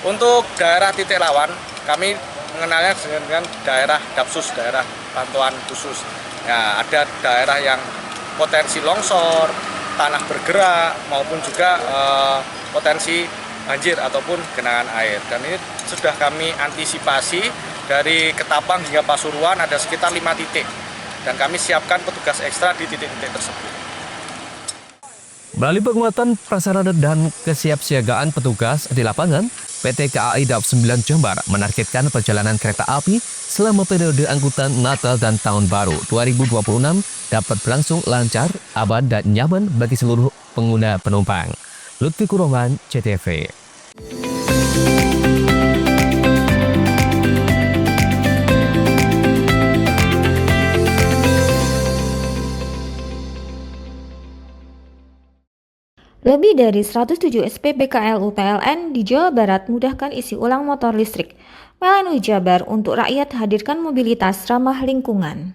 O: Untuk daerah titik rawan, kami mengenalnya dengan daerah DAPSUS, daerah pantauan khusus. Ya, ada daerah yang potensi longsor, tanah bergerak, maupun juga potensi banjir ataupun genangan air. Dan ini sudah kami antisipasi dari Ketapang hingga Pasuruan ada sekitar 5 titik. Dan kami siapkan petugas ekstra di titik-titik tersebut.
A: Melalui penguatan prasarana dan kesiapsiagaan petugas di lapangan, PT KAI Daob 9 Jember menargetkan perjalanan kereta api selama periode angkutan Natal dan Tahun Baru 2026 dapat berlangsung lancar, aman, dan nyaman bagi seluruh pengguna penumpang. Lutfi Kuroman, CTV.
D: Lebih dari 107 SPBKLU PLN di Jawa Barat mudahkan isi ulang motor listrik. PLN Jabar untuk rakyat hadirkan mobilitas ramah lingkungan.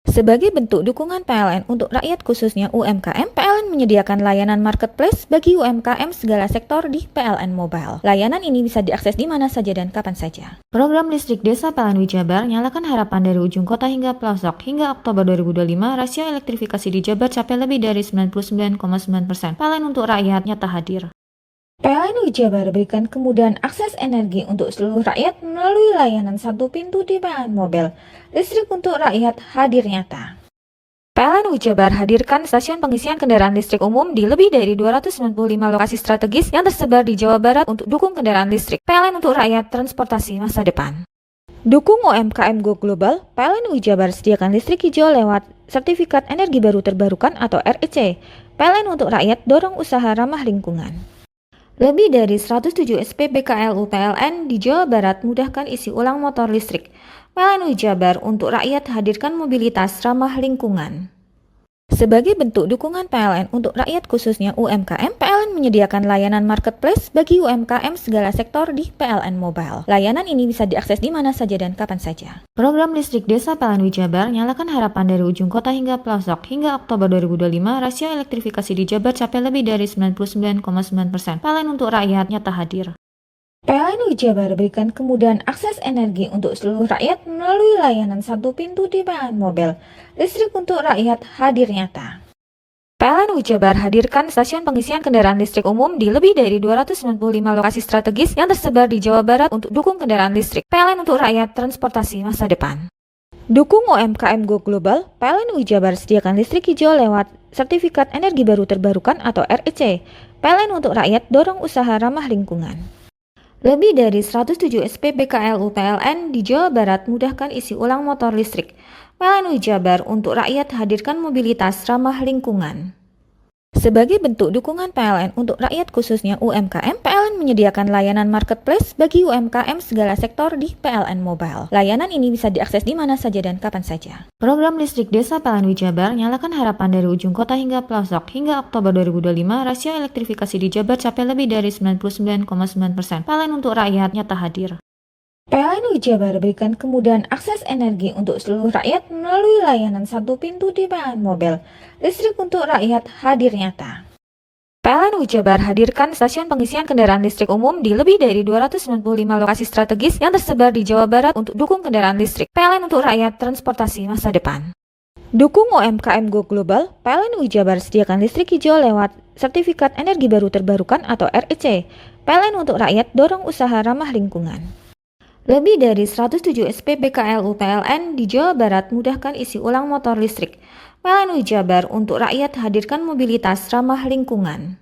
D: Sebagai bentuk dukungan PLN untuk rakyat khususnya UMKM, PLN menyediakan layanan marketplace bagi UMKM segala sektor di PLN Mobile. Layanan ini bisa diakses di mana saja dan kapan saja. Program listrik desa PLN Jabar nyalakan harapan dari ujung kota hingga pelosok. Hingga Oktober 2025, rasio elektrifikasi di Jabar capai lebih dari 99,9%. PLN untuk rakyat nyata hadir. PLN Jabar berikan kemudahan akses energi untuk seluruh rakyat melalui layanan satu pintu di PLN Mobile. Listrik untuk rakyat hadir nyata. PLN Jabar hadirkan stasiun pengisian kendaraan listrik umum di lebih dari 295 lokasi strategis yang tersebar di Jawa Barat untuk dukung kendaraan listrik. PLN untuk rakyat transportasi masa depan. Dukung UMKM Go Global, PLN Jabar sediakan listrik hijau lewat Sertifikat Energi Baru Terbarukan atau REC. PLN untuk rakyat dorong usaha ramah lingkungan. Lebih dari 107 SPBKLU PLN di Jawa Barat mudahkan isi ulang motor listrik. PLN Jabar untuk rakyat hadirkan mobilitas ramah lingkungan. Sebagai bentuk dukungan PLN untuk rakyat khususnya UMKM, PLN menyediakan layanan marketplace bagi UMKM segala sektor di PLN Mobile. Layanan ini bisa diakses di mana saja dan kapan saja. Program listrik desa PLN Jabar nyalakan harapan dari ujung kota hingga pelosok. Hingga Oktober 2025, rasio elektrifikasi di Jabar capai lebih dari 99,9%. PLN untuk rakyat nyata hadir. PLN Jabar berikan kemudahan akses energi untuk seluruh rakyat melalui layanan satu pintu di PLN Mobile. Listrik untuk rakyat hadir nyata. PLN Jabar hadirkan stasiun pengisian kendaraan listrik umum di lebih dari 295 lokasi strategis yang tersebar di Jawa Barat untuk dukung kendaraan listrik. PLN untuk rakyat transportasi masa depan. Dukung UMKM Go Global, PLN Jabar sediakan listrik hijau lewat Sertifikat Energi Baru Terbarukan atau REC. PLN untuk rakyat dorong usaha ramah lingkungan. Lebih dari 107 SPBKLU PLN di Jawa Barat mudahkan isi ulang motor listrik. PLN Jabar untuk rakyat hadirkan mobilitas ramah lingkungan. Sebagai bentuk dukungan PLN untuk rakyat khususnya UMKM, PLN menyediakan layanan marketplace bagi UMKM segala sektor di PLN Mobile. Layanan ini bisa diakses di mana saja dan kapan saja. Program listrik desa PLN Jabar nyalakan harapan dari ujung kota hingga pelosok. Hingga Oktober 2025, rasio elektrifikasi di Jabar capai lebih dari 99,9%. PLN untuk rakyat nyata hadir. PLN Jabar berikan kemudahan akses energi untuk seluruh rakyat melalui layanan satu pintu di PLN Mobile. Listrik untuk rakyat hadir nyata. PLN Jabar hadirkan stasiun pengisian kendaraan listrik umum di lebih dari 295 lokasi strategis yang tersebar di Jawa Barat untuk dukung kendaraan listrik. PLN untuk rakyat transportasi masa depan. Dukung UMKM Go Global, PLN Jabar sediakan listrik hijau lewat Sertifikat Energi Baru Terbarukan atau REC. PLN untuk rakyat dorong usaha ramah lingkungan. Lebih dari 107 SPBKLU PLN di Jawa Barat mudahkan isi ulang motor listrik. PLN Jabar untuk rakyat hadirkan mobilitas ramah lingkungan.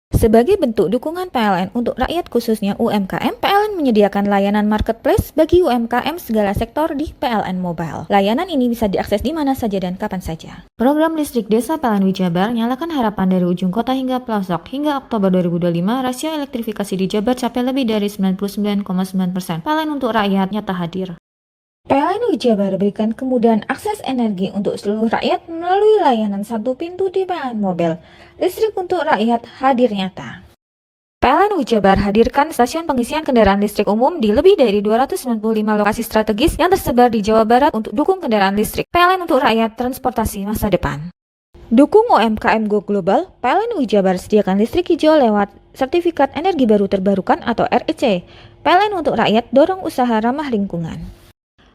D: Sebagai bentuk dukungan PLN untuk rakyat khususnya UMKM, PLN menyediakan layanan marketplace bagi UMKM segala sektor di PLN Mobile. Layanan ini bisa diakses di mana saja dan kapan saja. Program listrik desa PLN Jabar nyalakan harapan dari ujung kota hingga pelosok. Hingga Oktober 2025, rasio elektrifikasi di Jabar capai lebih dari 99,9%. PLN untuk rakyat nyata hadir. PLN Jabar berikan kemudahan akses energi untuk seluruh rakyat melalui layanan satu pintu di PLN Mobile. Listrik untuk rakyat hadir nyata. PLN Jabar hadirkan stasiun pengisian kendaraan listrik umum di lebih dari 295 lokasi strategis yang tersebar di Jawa Barat untuk dukung kendaraan listrik. PLN untuk rakyat transportasi masa depan. Dukung UMKM Go Global, PLN Jabar sediakan listrik hijau lewat Sertifikat Energi Baru Terbarukan atau REC. PLN untuk rakyat dorong usaha ramah lingkungan.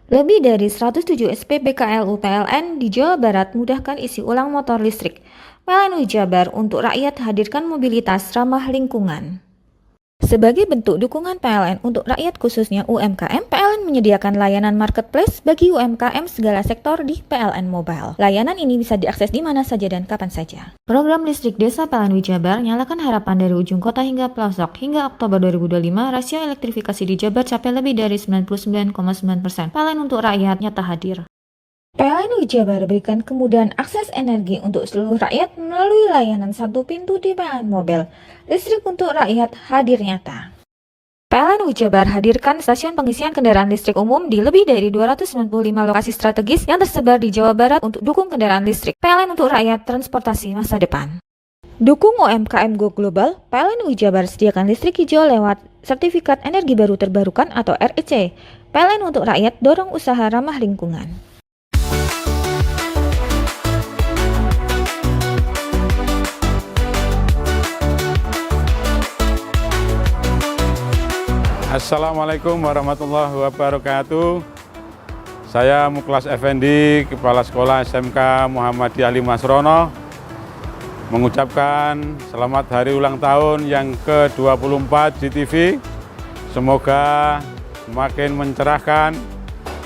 D: Lebih dari 107 SPBKLU PLN di Jawa Barat mudahkan isi ulang motor listrik. PLN Jabar untuk rakyat hadirkan mobilitas ramah lingkungan. Sebagai bentuk dukungan PLN untuk rakyat khususnya UMKM, PLN menyediakan layanan marketplace bagi UMKM segala sektor di PLN Mobile. Layanan ini bisa diakses di mana saja dan kapan saja. Program listrik desa PLN Jabar nyalakan harapan dari ujung kota hingga pelosok. Hingga Oktober 2025, rasio elektrifikasi di Jabar capai lebih dari 99,9%. PLN untuk rakyat nyata hadir. PLN Jabar berikan kemudahan akses energi untuk seluruh rakyat melalui layanan satu pintu di PLN Mobile. Listrik untuk rakyat hadir nyata. PLN Jabar hadirkan stasiun pengisian kendaraan listrik umum di lebih dari 295 lokasi strategis yang tersebar di Jawa Barat untuk dukung kendaraan listrik. PLN untuk rakyat transportasi masa depan. Dukung UMKM Go Global, PLN UI Jabar sediakan listrik hijau lewat Sertifikat Energi Baru Terbarukan atau REC. PLN untuk rakyat dorong usaha ramah lingkungan.
Q: Assalamualaikum warahmatullahi wabarakatuh. Saya Muklas Effendi, Kepala Sekolah SMK Muhammadiyah 5 Srono, mengucapkan selamat hari ulang tahun yang ke-24 GTV. Semoga semakin mencerahkan,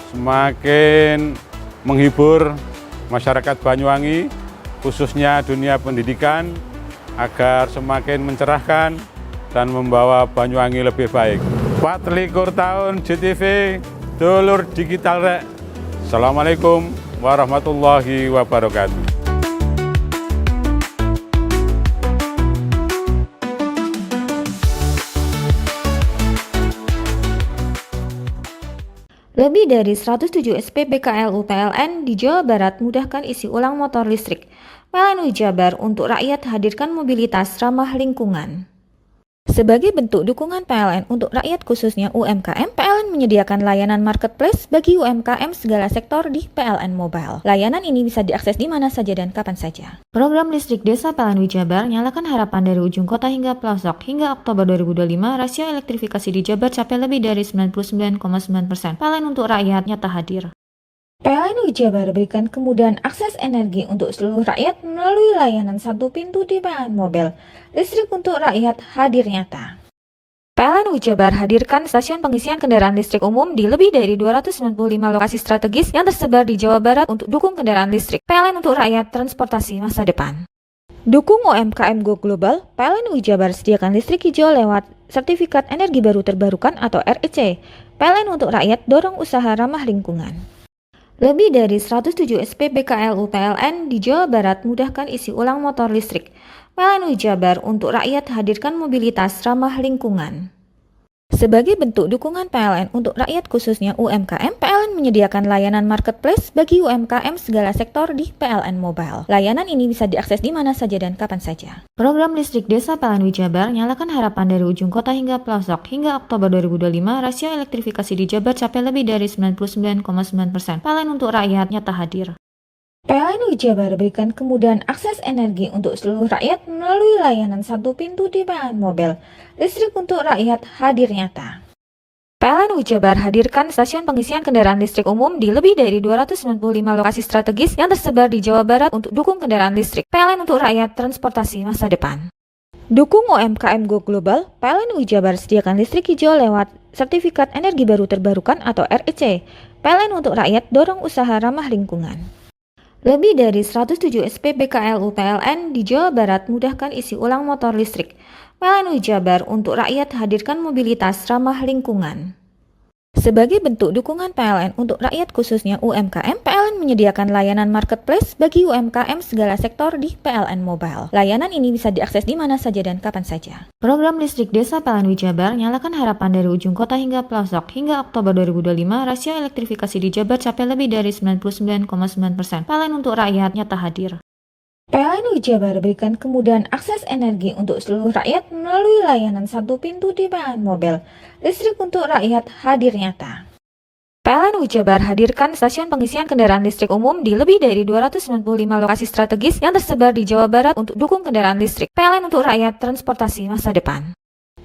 Q: semakin menghibur masyarakat Banyuwangi, khususnya dunia pendidikan, agar semakin mencerahkan dan membawa Banyuwangi lebih baik. 24 tahun GTV, dulur digital rek. Assalamualaikum warahmatullahi wabarakatuh.
D: Lebih dari 107 SPBKLU PLN di Jawa Barat mudahkan isi ulang motor listrik. PLN UI Jabar untuk rakyat hadirkan mobilitas ramah lingkungan. Sebagai bentuk dukungan PLN untuk rakyat khususnya UMKM, PLN menyediakan layanan marketplace bagi UMKM segala sektor di PLN Mobile. Layanan ini bisa diakses di mana saja dan kapan saja. Program listrik desa PLN UI Jabar nyalakan harapan dari ujung kota hingga pelosok. Hingga Oktober 2025, rasio elektrifikasi di Jabar capai lebih dari 99,9%. PLN untuk rakyat nyata hadir. PLN UI Jabar berikan kemudahan akses energi untuk seluruh rakyat melalui layanan satu pintu di PLN Mobile. Listrik untuk rakyat hadir nyata. PLN UI Jabar hadirkan stasiun pengisian kendaraan listrik umum di lebih dari 295 lokasi strategis yang tersebar di Jawa Barat untuk dukung kendaraan listrik. PLN untuk rakyat transportasi masa depan. Dukung UMKM Go Global, PLN UI Jabar sediakan listrik hijau lewat Sertifikat Energi Baru Terbarukan atau REC. PLN untuk rakyat dorong usaha ramah lingkungan. Lebih dari 107 SPBKLU PLN di Jawa Barat mudahkan isi ulang motor listrik. PLN UI Jabar untuk rakyat hadirkan mobilitas ramah lingkungan. Sebagai bentuk dukungan PLN untuk rakyat khususnya UMKM, PLN menyediakan layanan marketplace bagi UMKM segala sektor di PLN Mobile. Layanan ini bisa diakses di mana saja dan kapan saja. Program listrik desa PLN UI Jabar nyalakan harapan dari ujung kota hingga pelosok. Hingga Oktober 2025, rasio elektrifikasi di Jabar capai lebih dari 99,9%. PLN untuk rakyat nyata hadir. PLN UI Jabar berikan kemudahan akses energi untuk seluruh rakyat melalui layanan satu pintu di PLN Mobile. Listrik untuk rakyat hadir nyata. PLN UI Jabar hadirkan stasiun pengisian kendaraan listrik umum di lebih dari 295 lokasi strategis yang tersebar di Jawa Barat untuk dukung kendaraan listrik. PLN untuk rakyat transportasi masa depan. Dukung UMKM Go Global, PLN UI Jabar sediakan listrik hijau lewat Sertifikat Energi Baru Terbarukan atau REC. PLN untuk rakyat dorong usaha ramah lingkungan. Lebih dari 107 SPBKLU PLN di Jawa Barat mudahkan isi ulang motor listrik. PLN UI Jabar untuk rakyat hadirkan mobilitas ramah lingkungan. Sebagai bentuk dukungan PLN untuk rakyat khususnya UMKM, PLN menyediakan layanan marketplace bagi UMKM segala sektor di PLN Mobile. Layanan ini bisa diakses di mana saja dan kapan saja. Program listrik desa PLN UI Jabar nyalakan harapan dari ujung kota hingga pelosok. Hingga Oktober 2025, rasio elektrifikasi di Jabar capai lebih dari 99,9%. PLN untuk rakyat nyata hadir. PLN UI Jabar berikan kemudahan akses energi untuk seluruh rakyat melalui layanan satu pintu di PLN Mobile. Listrik untuk rakyat hadir nyata. PLN UI Jabar hadirkan stasiun pengisian kendaraan listrik umum di lebih dari 295 lokasi strategis yang tersebar di Jawa Barat untuk dukung kendaraan listrik. PLN untuk rakyat transportasi masa depan.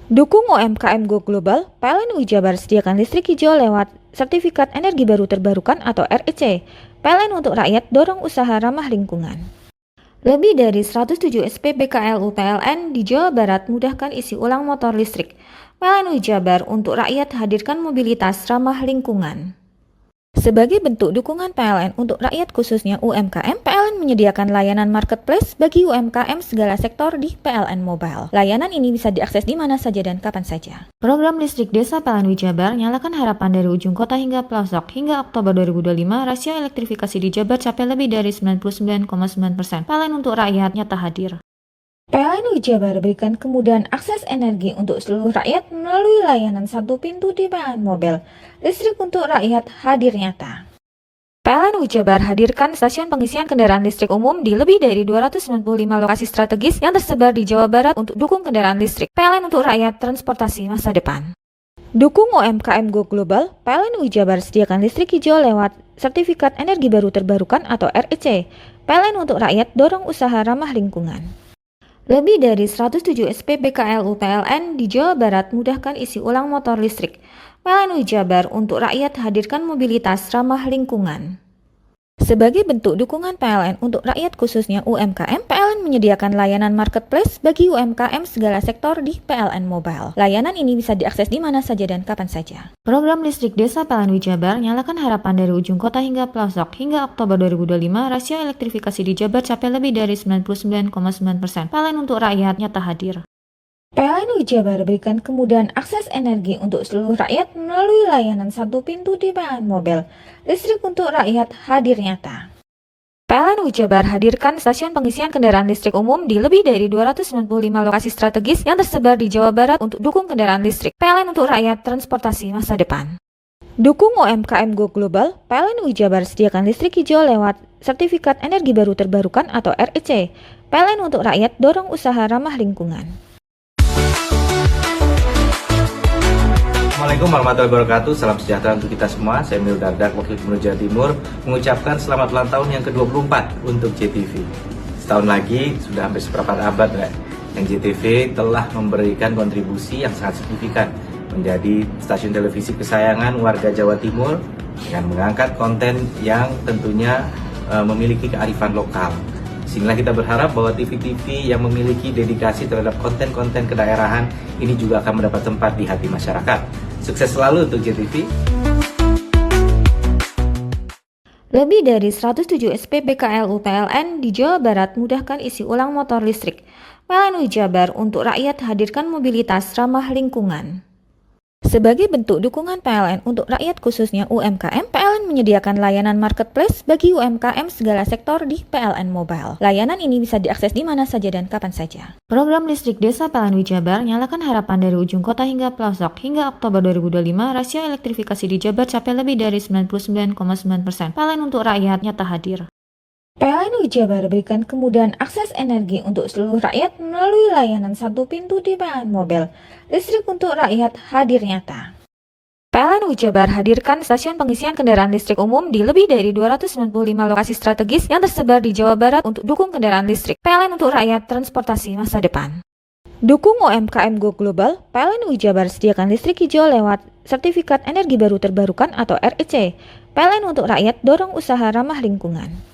D: Dukung UMKM Go Global, PLN UI Jabar sediakan listrik hijau lewat Sertifikat Energi Baru Terbarukan atau REC. PLN untuk rakyat dorong usaha ramah lingkungan. Lebih dari 107 SPBKLU PLN di Jawa Barat mudahkan isi ulang motor listrik. PLN UI Jabar untuk rakyat hadirkan mobilitas ramah lingkungan. Sebagai bentuk dukungan PLN untuk rakyat khususnya UMKM, PLN menyediakan layanan marketplace bagi UMKM segala sektor di PLN Mobile. Layanan ini bisa diakses di mana saja dan kapan saja. Program listrik desa PLN UI Jabar nyalakan harapan dari ujung kota hingga pelosok. Hingga Oktober 2025, rasio elektrifikasi di Jabar capai lebih dari 99,9%. PLN untuk rakyat nyata hadir. PLN UI Jabar berikan kemudahan akses energi untuk seluruh rakyat melalui layanan satu pintu di PLN Mobile. Listrik untuk rakyat hadir nyata. PLN Jabar hadirkan stasiun pengisian kendaraan listrik umum di lebih dari 295 lokasi strategis yang tersebar di Jawa Barat untuk dukung kendaraan listrik. PLN untuk rakyat, transportasi masa depan. Dukung UMKM Go Global, PLN Jabar sediakan listrik hijau lewat Sertifikat Energi Baru Terbarukan atau REC. PLN untuk rakyat, dorong usaha ramah lingkungan. Lebih dari 107 SPBKLU PLN di Jawa Barat mudahkan isi ulang motor listrik. PLN Jabar untuk rakyat hadirkan mobilitas ramah lingkungan. Sebagai bentuk dukungan PLN untuk rakyat khususnya UMKM, PLN menyediakan layanan marketplace bagi UMKM segala sektor di PLN Mobile. Layanan ini bisa diakses di mana saja dan kapan saja. Program listrik desa PLN Jabar nyalakan harapan dari ujung kota hingga pelosok. Hingga Oktober 2025, rasio elektrifikasi di Jabar capai lebih dari 99,9%. PLN untuk rakyat nyata hadir. PLN Jabar berikan kemudahan akses energi untuk seluruh rakyat melalui layanan satu pintu di PLN Mobile. Listrik untuk rakyat hadir nyata. PLN Jabar hadirkan stasiun pengisian kendaraan listrik umum di lebih dari 295 lokasi strategis yang tersebar di Jawa Barat untuk dukung kendaraan listrik. PLN untuk rakyat, transportasi masa depan. Dukung UMKM Go Global, PLN Jabar sediakan listrik hijau lewat Sertifikat Energi Baru Terbarukan atau REC. PLN untuk rakyat, dorong usaha ramah lingkungan.
E: Assalamualaikum warahmatullahi wabarakatuh. Salam sejahtera untuk kita semua. Saya Emil Dardak, Wakil Gubernur Jawa Timur, mengucapkan selamat ulang tahun yang ke-24 untuk JTV. Setahun lagi, sudah hampir seperempat abad, yang JTV telah memberikan kontribusi yang sangat signifikan menjadi stasiun televisi kesayangan warga Jawa Timur dengan mengangkat konten yang tentunya memiliki kearifan lokal. Sehingga kita berharap bahwa TV-TV yang memiliki dedikasi terhadap konten-konten kedaerahan ini juga akan mendapat tempat di hati masyarakat. Sukses selalu untuk JTV.
D: Lebih dari 107 SPBKLU PLN di Jawa Barat mudahkan isi ulang motor listrik. PLN Jabar untuk rakyat hadirkan mobilitas ramah lingkungan. Sebagai bentuk dukungan PLN untuk rakyat khususnya UMKM, PLN menyediakan layanan marketplace bagi UMKM segala sektor di PLN Mobile. Layanan ini bisa diakses di mana saja dan kapan saja. Program listrik desa PLN Jabar nyalakan harapan dari ujung kota hingga pelosok. Hingga Oktober 2025, rasio elektrifikasi di Jabar capai lebih dari 99,9%. PLN untuk rakyat nyata hadir. PLN Jabar berikan kemudahan akses energi untuk seluruh rakyat melalui layanan satu pintu di PLN Mobile. Listrik untuk rakyat hadir nyata. PLN Jabar hadirkan stasiun pengisian kendaraan listrik umum di lebih dari 295 lokasi strategis yang tersebar di Jawa Barat untuk dukung kendaraan listrik. PLN untuk rakyat, transportasi masa depan. Dukung UMKM Go Global, PLN Jabar sediakan listrik hijau lewat Sertifikat Energi Baru Terbarukan atau REC. PLN untuk rakyat, dorong usaha ramah lingkungan.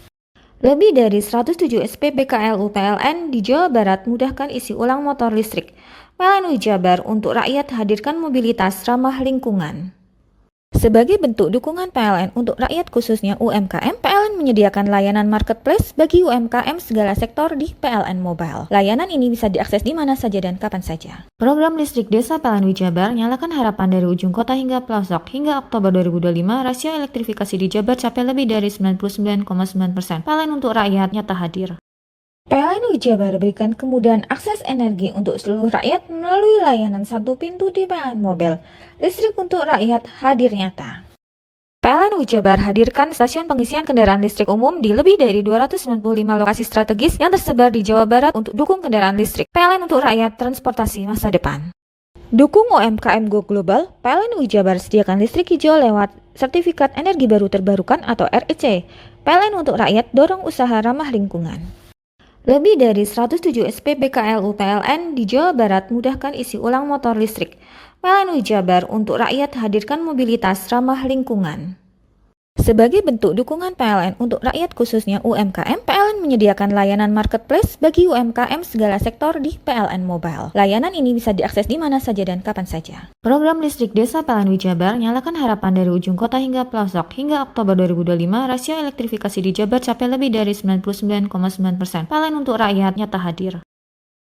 D: Lebih dari 107 SPBKLU PLN di Jawa Barat mudahkan isi ulang motor listrik. PLN Jabar untuk rakyat hadirkan mobilitas ramah lingkungan. Sebagai bentuk dukungan PLN untuk rakyat khususnya UMKM, PLN menyediakan layanan marketplace bagi UMKM segala sektor di PLN Mobile. Layanan ini bisa diakses di mana saja dan kapan saja. Program listrik desa PLN Jabar nyalakan harapan dari ujung kota hingga pelosok. Hingga Oktober 2025, rasio elektrifikasi di Jabar capai lebih dari 99,9%. PLN untuk rakyat nyata hadir. PLN Jabar berikan kemudahan akses energi untuk seluruh rakyat melalui layanan satu pintu di PLN Mobile. Listrik untuk rakyat hadir nyata. PLN Jabar hadirkan stasiun pengisian kendaraan listrik umum di lebih dari 295 lokasi strategis yang tersebar di Jawa Barat untuk dukung kendaraan listrik. PLN untuk rakyat, transportasi masa depan. Dukung UMKM Go Global, PLN Jabar sediakan listrik hijau lewat Sertifikat Energi Baru Terbarukan atau REC. PLN untuk rakyat, dorong usaha ramah lingkungan. Lebih dari 107 SPBKLU PLN di Jawa Barat mudahkan isi ulang motor listrik. PLN Jabar untuk rakyat hadirkan mobilitas ramah lingkungan. Sebagai bentuk dukungan PLN untuk rakyat khususnya UMKM, PLN menyediakan layanan marketplace bagi UMKM segala sektor di PLN Mobile. Layanan ini bisa diakses di mana saja dan kapan saja. Program listrik desa PLN Jabar nyalakan harapan dari ujung kota hingga pelosok. Hingga Oktober 2025, rasio elektrifikasi di Jabar capai lebih dari 99,9%. PLN untuk rakyat nyata hadir.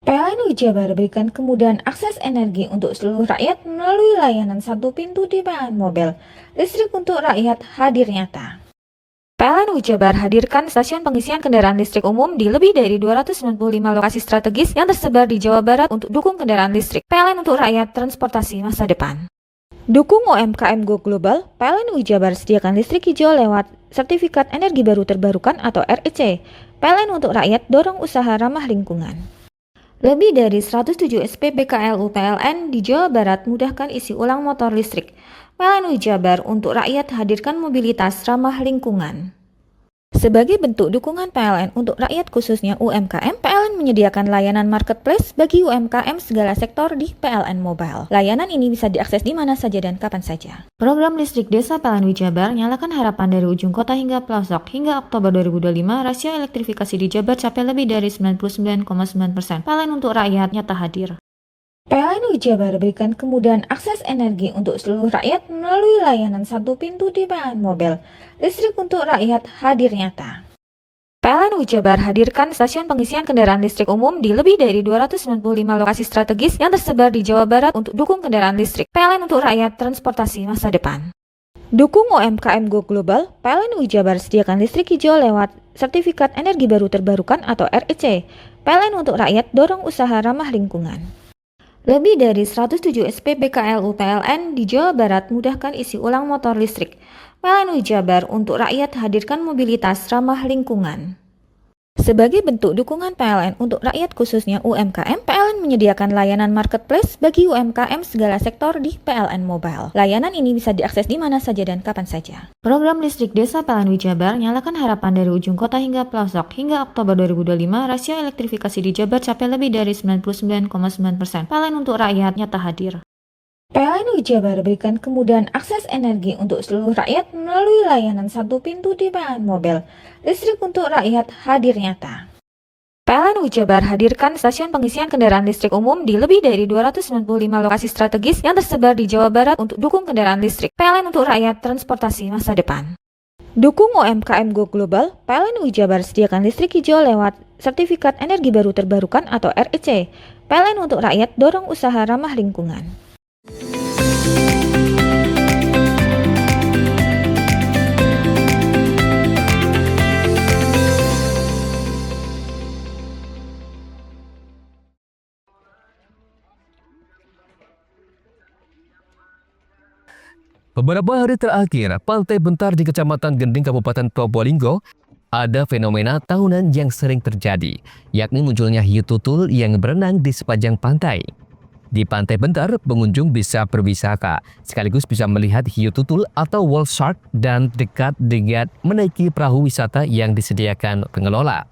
D: PLN Jabar berikan kemudahan akses energi untuk seluruh rakyat melalui layanan satu pintu di PLN Mobile. Listrik untuk rakyat hadir nyata. PLN Jabar hadirkan stasiun pengisian kendaraan listrik umum di lebih dari 295 lokasi strategis yang tersebar di Jawa Barat untuk dukung kendaraan listrik. PLN untuk rakyat, transportasi masa depan. Dukung UMKM Go Global, PLN Jabar sediakan listrik hijau lewat sertifikat energi baru terbarukan atau REC. PLN untuk rakyat dorong usaha ramah lingkungan. Lebih dari 107 SPBKLU PLN di Jawa Barat mudahkan isi ulang motor listrik. PLN Jabar untuk rakyat hadirkan mobilitas ramah lingkungan. Sebagai bentuk dukungan PLN untuk rakyat khususnya UMKM, PLN menyediakan layanan marketplace bagi UMKM segala sektor di PLN Mobile. Layanan ini bisa diakses di mana saja dan kapan saja. Program listrik desa PLN Jabar nyalakan harapan dari ujung kota hingga pelosok. Hingga Oktober 2025, rasio elektrifikasi di Jabar capai lebih dari 99,9%. PLN untuk rakyat nyata hadir. PLN Jabar berikan kemudahan akses energi untuk seluruh rakyat melalui layanan satu pintu di PLN Mobile. Listrik untuk rakyat hadir nyata. PLN Jabar hadirkan stasiun pengisian kendaraan listrik umum di lebih dari 295 lokasi strategis yang tersebar di Jawa Barat untuk dukung kendaraan listrik. PLN untuk rakyat transportasi masa depan. Dukung UMKM Go Global, PLN Jabar sediakan listrik hijau lewat sertifikat energi baru terbarukan atau REC. PLN untuk rakyat dorong usaha ramah lingkungan. Lebih dari 107 SPBKLU PLN di Jawa Barat mudahkan isi ulang motor listrik. PLN Jabar untuk rakyat hadirkan mobilitas ramah lingkungan. Sebagai bentuk dukungan PLN untuk rakyat khususnya UMKM, PLN menyediakan layanan marketplace bagi UMKM segala sektor di PLN Mobile. Layanan ini bisa diakses di mana saja dan kapan saja. Program listrik desa PLN Jabar nyalakan harapan dari ujung kota hingga pelosok. Hingga Oktober 2025, rasio elektrifikasi di Jabar capai lebih dari 99,9%. PLN untuk rakyat nyata hadir. PLN Jabar berikan kemudahan akses energi untuk seluruh rakyat melalui layanan satu pintu di PLN Mobile. Listrik untuk rakyat hadir nyata. PLN Jabar hadirkan stasiun pengisian kendaraan listrik umum di lebih dari 295 lokasi strategis yang tersebar di Jawa Barat untuk dukung kendaraan listrik. PLN untuk rakyat transportasi masa depan. Dukung UMKM Go Global, PLN Jabar sediakan listrik hijau lewat sertifikat energi baru terbarukan atau REC. PLN untuk rakyat dorong usaha ramah lingkungan.
A: Beberapa hari terakhir, Pantai Bentar di Kecamatan Gending, Kabupaten Probolinggo, ada fenomena tahunan yang sering terjadi, yakni munculnya hiu tutul yang berenang di sepanjang pantai. Di Pantai Bentar, pengunjung bisa berwisata, sekaligus bisa melihat hiu tutul atau whale shark dan dekat dengan menaiki perahu wisata yang disediakan pengelola.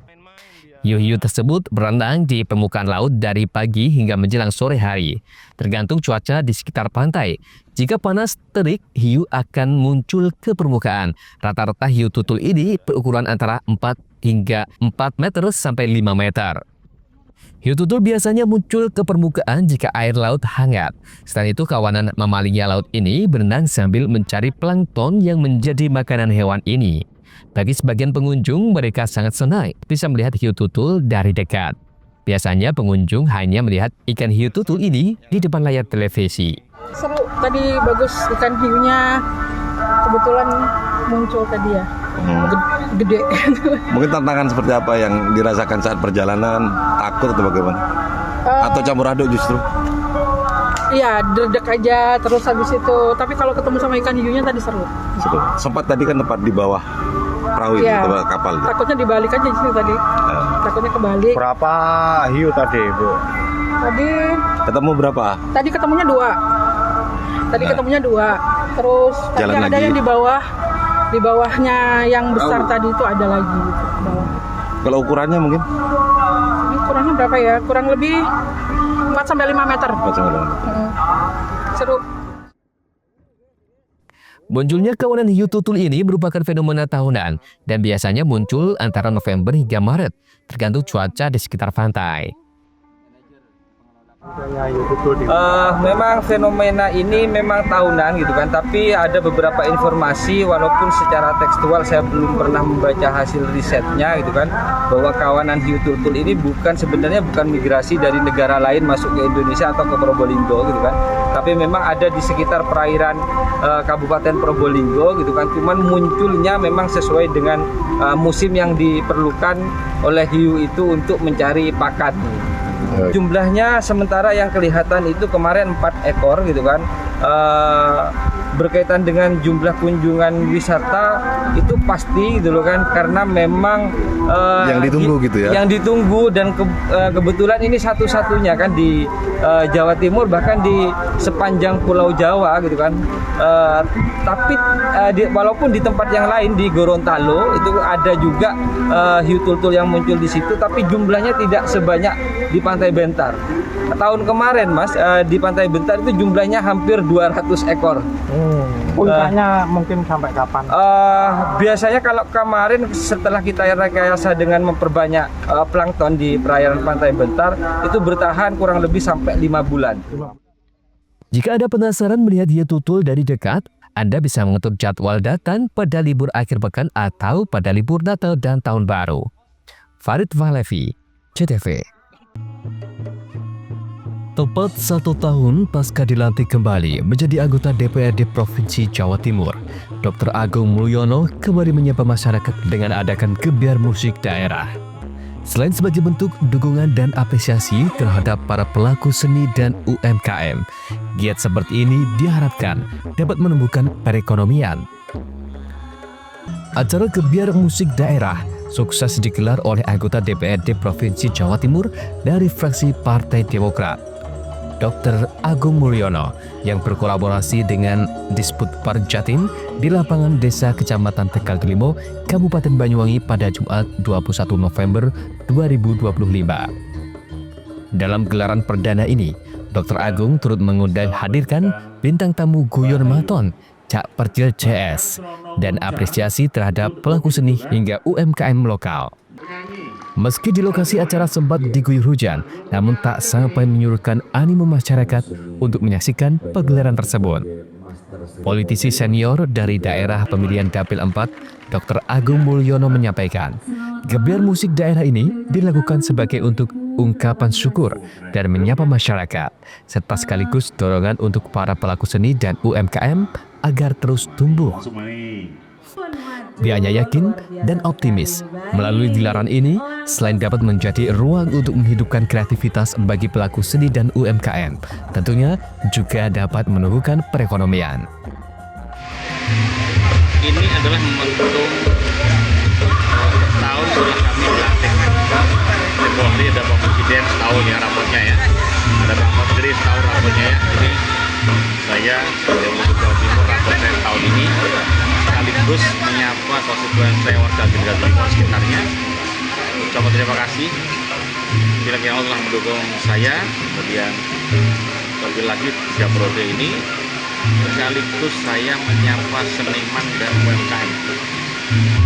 A: Hiu-hiu tersebut berenang di permukaan laut dari pagi hingga menjelang sore hari, tergantung cuaca di sekitar pantai. Jika panas terik, hiu akan muncul ke permukaan. Rata-rata hiu tutul ini berukuran antara 4 hingga 4 meter sampai 5 meter. Hiu tutul biasanya muncul ke permukaan jika air laut hangat. Selain itu, kawanan mamalia laut ini berenang sambil mencari plankton yang menjadi makanan hewan ini. Bagi sebagian pengunjung, mereka sangat senang bisa melihat hiu tutul dari dekat. Biasanya pengunjung hanya melihat ikan hiu tutul ini di depan layar televisi.
R: Seru, tadi bagus ikan hiunya, kebetulan muncul tadi ya, gede.
K: Mungkin tantangan seperti apa yang dirasakan saat perjalanan, takut atau bagaimana? Atau campur aduk justru?
R: Iya, dedek aja terus habis itu. Tapi kalau ketemu sama ikan hiunya tadi seru.
K: Sempat tadi kan tempat di bawah perahu itu,
R: ya,
K: bawah kapal.
R: Takutnya dibalik aja sih tadi. Takutnya kebalik.
G: Berapa hiu tadi, Bu?
R: Tadi
K: ketemu berapa?
R: Tadi ketemunya 2. Ketemunya 2. Terus tadi ada lagi yang di bawahnya yang besar tadi itu ada lagi gitu, bawah.
K: Kalau ukurannya mungkin?
R: Ini ukurannya berapa ya? Kurang lebih 4-5 meter.
K: 4-5 meter.
R: Seru.
A: Munculnya kawanan hiu tutul ini merupakan fenomena tahunan dan biasanya muncul antara November hingga Maret, tergantung cuaca di sekitar pantai.
H: Memang fenomena ini memang tahunan gitu kan, tapi ada beberapa informasi walaupun secara tekstual saya belum pernah membaca hasil risetnya gitu kan, bahwa kawanan hiu tutul ini sebenarnya bukan migrasi dari negara lain masuk ke Indonesia atau ke Probolinggo gitu kan, tapi memang ada di sekitar perairan Kabupaten Probolinggo gitu kan, cuman munculnya memang sesuai dengan musim yang diperlukan oleh hiu itu untuk mencari pakan. Jumlahnya sementara yang kelihatan itu kemarin 4 ekor gitu kan. berkaitan dengan jumlah kunjungan wisata itu pasti gitu loh kan, karena memang
K: yang ditunggu gitu ya.
H: Yang ditunggu dan kebetulan ini satu-satunya kan di Jawa Timur, bahkan di sepanjang Pulau Jawa gitu kan. Tapi walaupun di tempat yang lain di Gorontalo itu ada juga hiu tultul yang muncul di situ, tapi jumlahnya tidak sebanyak di Pantai Bentar. Tahun kemarin Mas, di Pantai Bentar itu jumlahnya hampir 200 ekor.
I: Puncaknya mungkin sampai kapan?
H: Biasanya kalau kemarin setelah kita rekayasa dengan memperbanyak plankton di perairan Pantai Bentar, itu bertahan kurang lebih sampai 5 bulan.
A: Jika Anda penasaran melihat hiu tutul dari dekat, Anda bisa mengatur jadwal datang pada libur akhir pekan atau pada libur Natal dan Tahun Baru. Farid Valevi, CTV. Tepat 1 tahun pasca dilantik kembali menjadi anggota DPRD Provinsi Jawa Timur, Dr. Agung Mulyono kembali menyapa masyarakat dengan adakan gebiar musik daerah. Selain sebagai bentuk dukungan dan apresiasi terhadap para pelaku seni dan UMKM, giat seperti ini diharapkan dapat menumbuhkan perekonomian. Acara gebiar musik daerah sukses digelar oleh anggota DPRD Provinsi Jawa Timur dari fraksi Partai Demokrat, Dr. Agung Mulyono, yang berkolaborasi dengan Disputper Jatim di lapangan Desa Kecamatan Tegal Delimo, Kabupaten Banyuwangi pada Jumat 21 November 2025. Dalam gelaran perdana ini, Dr. Agung turut mengundang hadirkan bintang tamu Guyon Maton, Cak Percil CS, dan apresiasi terhadap pelaku seni hingga UMKM lokal. Meski di lokasi acara sempat diguyur hujan, namun tak sampai menyurutkan animo masyarakat untuk menyaksikan pagelaran tersebut. Politisi senior dari daerah pemilihan Dapil 4, Dr. Agung Mulyono menyampaikan, gebiar musik daerah ini dilakukan sebagai untuk ungkapan syukur dan menyapa masyarakat, serta sekaligus dorongan untuk para pelaku seni dan UMKM agar terus tumbuh. Dia hanya yakin dan optimis melalui gelaran ini, selain dapat menjadi ruang untuk menghidupkan kreativitas bagi pelaku seni dan UMKM, tentunya juga dapat menumbuhkan perekonomian.
S: Ini adalah momentum tahun setelah kami dilantik. Jadi ada Pak Presiden setahun ya rapotnya ya, ada Pak Menteri setahun rapotnya ya. Jadi saya sebagai Gubernur Jawa Timur rapotnya tahun ini sekaligus menyapa konstituen saya warga Tegal Delimo sekitarnya. Ucapan terima kasih bila Allah telah mendukung saya, kemudian lebih lagi 3 periode ini, sekaligus saya menyapa seniman dan UMKM.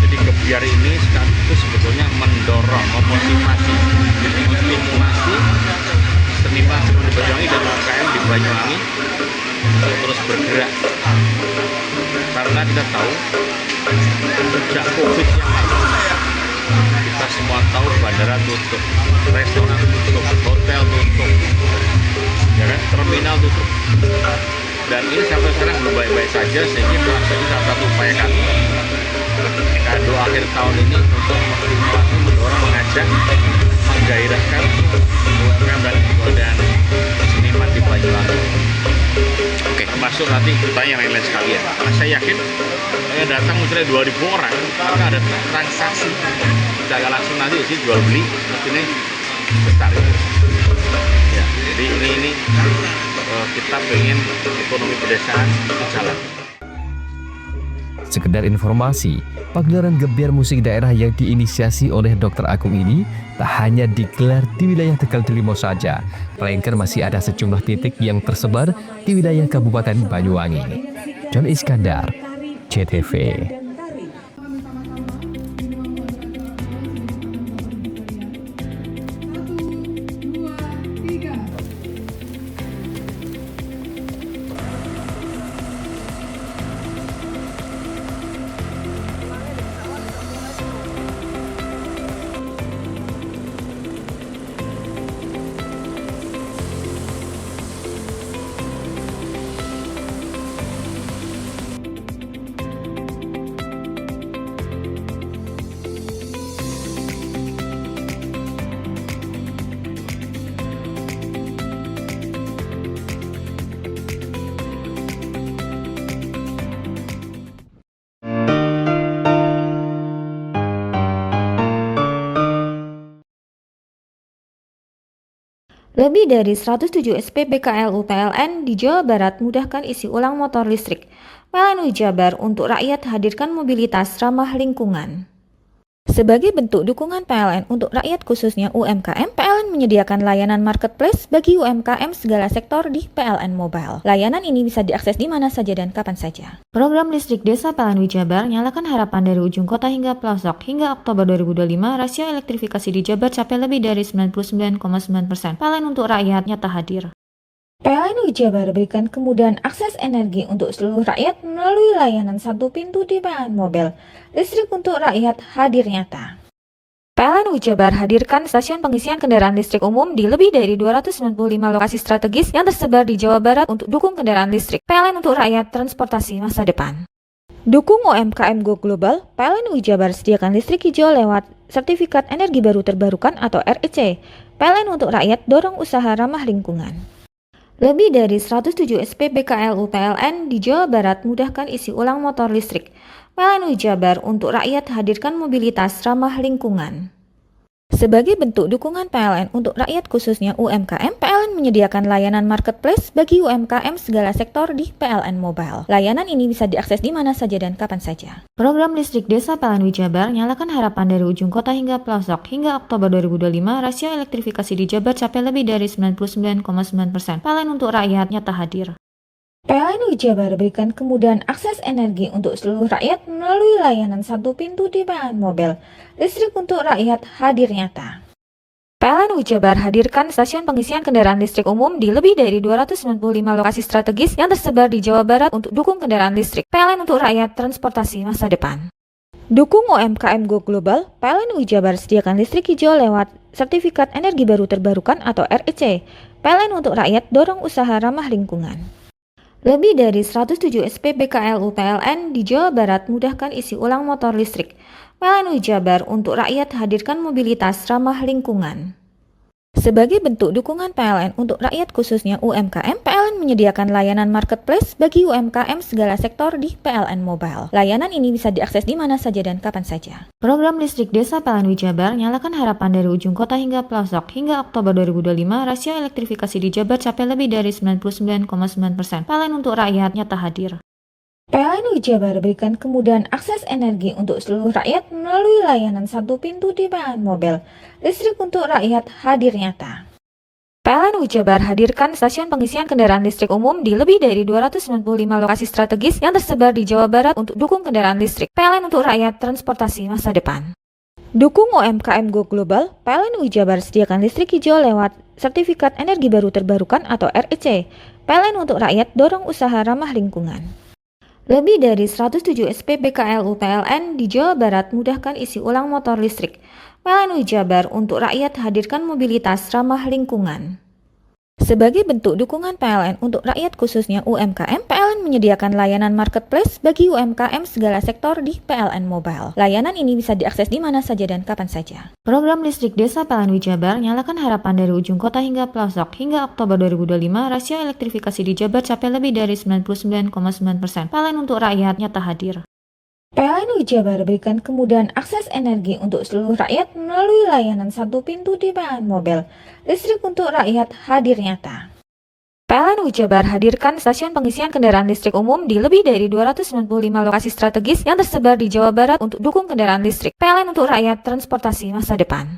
S: Jadi gebiar ini sekaligus sebetulnya mendorong, memotivasi seniman di Banyuwangi dan UMKM di Banyuwangi untuk terus bergerak. Karena kita tahu sejak Covid yang lalu, kita semua tahu bandara tutup, restoran tutup, hotel tutup, ya kan, terminal tutup. Dan ini sampai sekarang belum baik-baik saja, sehingga salah satu upaya kami kado akhir tahun ini untuk menstimulasi, mendorong, mengajak, menggairahkan UMKM dan seniman di Banyuwangi. Oke, termasuk nanti bertanya yang lain-lain sekalian. Karena saya yakin yang datang misalnya 2.000 orang, maka ada transaksi secara langsung nanti di sini jual beli, mestinya besar. Ya, jadi ini kita pengen ekonomi pedesaan itu jalan.
A: Sekedar informasi, pagelaran gebiar musik daerah yang diinisiasi oleh Dr. Agung ini tak hanya digelar di wilayah Tegal Delimo saja, melainkan masih ada sejumlah titik yang tersebar di wilayah Kabupaten Banyuwangi. John Iskandar, CTV.
D: Lebih dari 107 SPBKLU PLN di Jawa Barat mudahkan isi ulang motor listrik. PLN Jabar untuk rakyat hadirkan mobilitas ramah lingkungan. Sebagai bentuk dukungan PLN untuk rakyat khususnya UMKM, PLN menyediakan layanan marketplace bagi UMKM segala sektor di PLN Mobile. Layanan ini bisa diakses di mana saja dan kapan saja. Program listrik desa PLN Jabar nyalakan harapan dari ujung kota hingga pelosok. Hingga Oktober 2025, rasio elektrifikasi di Jabar capai lebih dari 99,9%. PLN untuk rakyat nyata hadir. PLN Jabar berikan kemudahan akses energi untuk seluruh rakyat melalui layanan satu pintu di PLN Mobile. Listrik untuk rakyat hadir nyata. PLN Jabar hadirkan stasiun pengisian kendaraan listrik umum di lebih dari 295 lokasi strategis yang tersebar di Jawa Barat untuk dukung kendaraan listrik. PLN untuk rakyat transportasi masa depan. Dukung UMKM Go Global, PLN Jabar sediakan listrik hijau lewat Sertifikat Energi Baru Terbarukan atau REC. PLN untuk rakyat dorong usaha ramah lingkungan. Lebih dari 107 SPBKLU PLN di Jawa Barat mudahkan isi ulang motor listrik. PLN Jabar untuk rakyat hadirkan mobilitas ramah lingkungan. Sebagai bentuk dukungan PLN untuk rakyat khususnya UMKM, PLN menyediakan layanan marketplace bagi UMKM segala sektor di PLN Mobile. Layanan ini bisa diakses di mana saja dan kapan saja. Program listrik desa PLN Jabar nyalakan harapan dari ujung kota hingga pelosok. Hingga Oktober 2025, rasio elektrifikasi di Jabar capai lebih dari 99,9%. PLN untuk rakyat nyata hadir. PLN Jabar berikan kemudahan akses energi untuk seluruh rakyat melalui layanan satu pintu di PLN Mobile. Listrik untuk rakyat hadir nyata. PLN Jabar hadirkan stasiun pengisian kendaraan listrik umum di lebih dari 295 lokasi strategis yang tersebar di Jawa Barat untuk dukung kendaraan listrik. PLN untuk rakyat transportasi masa depan. Dukung UMKM Go Global, PLN Jabar sediakan listrik hijau lewat Sertifikat Energi Baru Terbarukan atau REC. PLN untuk rakyat dorong usaha ramah lingkungan. Lebih dari 107 SPBKLU PLN di Jawa Barat mudahkan isi ulang motor listrik. PLN Jabar untuk rakyat hadirkan mobilitas ramah lingkungan. Sebagai bentuk dukungan PLN untuk rakyat khususnya UMKM, PLN menyediakan layanan marketplace bagi UMKM segala sektor di PLN Mobile. Layanan ini bisa diakses di mana saja dan kapan saja. Program listrik desa PLN Jabar nyalakan harapan dari ujung kota hingga pelosok. Hingga Oktober 2025, rasio elektrifikasi di Jabar capai lebih dari 99,9%. PLN untuk rakyat nyata hadir. PLN Jabar berikan kemudahan akses energi untuk seluruh rakyat melalui layanan satu pintu di PLN Mobile. Listrik untuk rakyat hadir nyata. PLN Jabar hadirkan stasiun pengisian kendaraan listrik umum di lebih dari 295 lokasi strategis yang tersebar di Jawa Barat untuk dukung kendaraan listrik. PLN untuk rakyat transportasi masa depan. Dukung UMKM Go Global, PLN Jabar sediakan listrik hijau lewat Sertifikat Energi Baru Terbarukan atau REC. PLN untuk rakyat dorong usaha ramah lingkungan. Lebih dari 107 SPBKLU PLN di Jawa Barat mudahkan isi ulang motor listrik. PLN Jabar untuk rakyat hadirkan mobilitas ramah lingkungan. Sebagai bentuk dukungan PLN untuk rakyat khususnya UMKM, PLN menyediakan layanan marketplace bagi UMKM segala sektor di PLN Mobile. Layanan ini bisa diakses di mana saja dan kapan saja. Program listrik desa PLN Jabar nyalakan harapan dari ujung kota hingga pelosok. Hingga Oktober 2025, rasio elektrifikasi di Jabar capai lebih dari 99,9%. PLN untuk rakyat nyata hadir. PLN Jabar berikan kemudahan akses energi untuk seluruh rakyat melalui layanan satu pintu di PLN Mobile. Listrik untuk rakyat hadir nyata. PLN Jabar hadirkan stasiun pengisian kendaraan listrik umum di lebih dari 295 lokasi strategis yang tersebar di Jawa Barat untuk dukung kendaraan listrik. PLN untuk rakyat transportasi masa depan.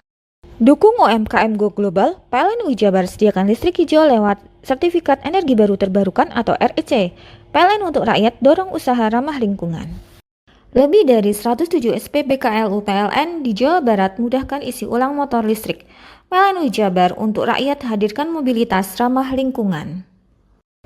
D: Dukung UMKM Go Global, PLN Jabar sediakan listrik hijau lewat Sertifikat Energi Baru Terbarukan atau REC. PLN untuk rakyat dorong usaha ramah lingkungan. Lebih dari 107 SPBKLU PLN di Jawa Barat mudahkan isi ulang motor listrik. PLN Jabar untuk rakyat hadirkan mobilitas ramah lingkungan.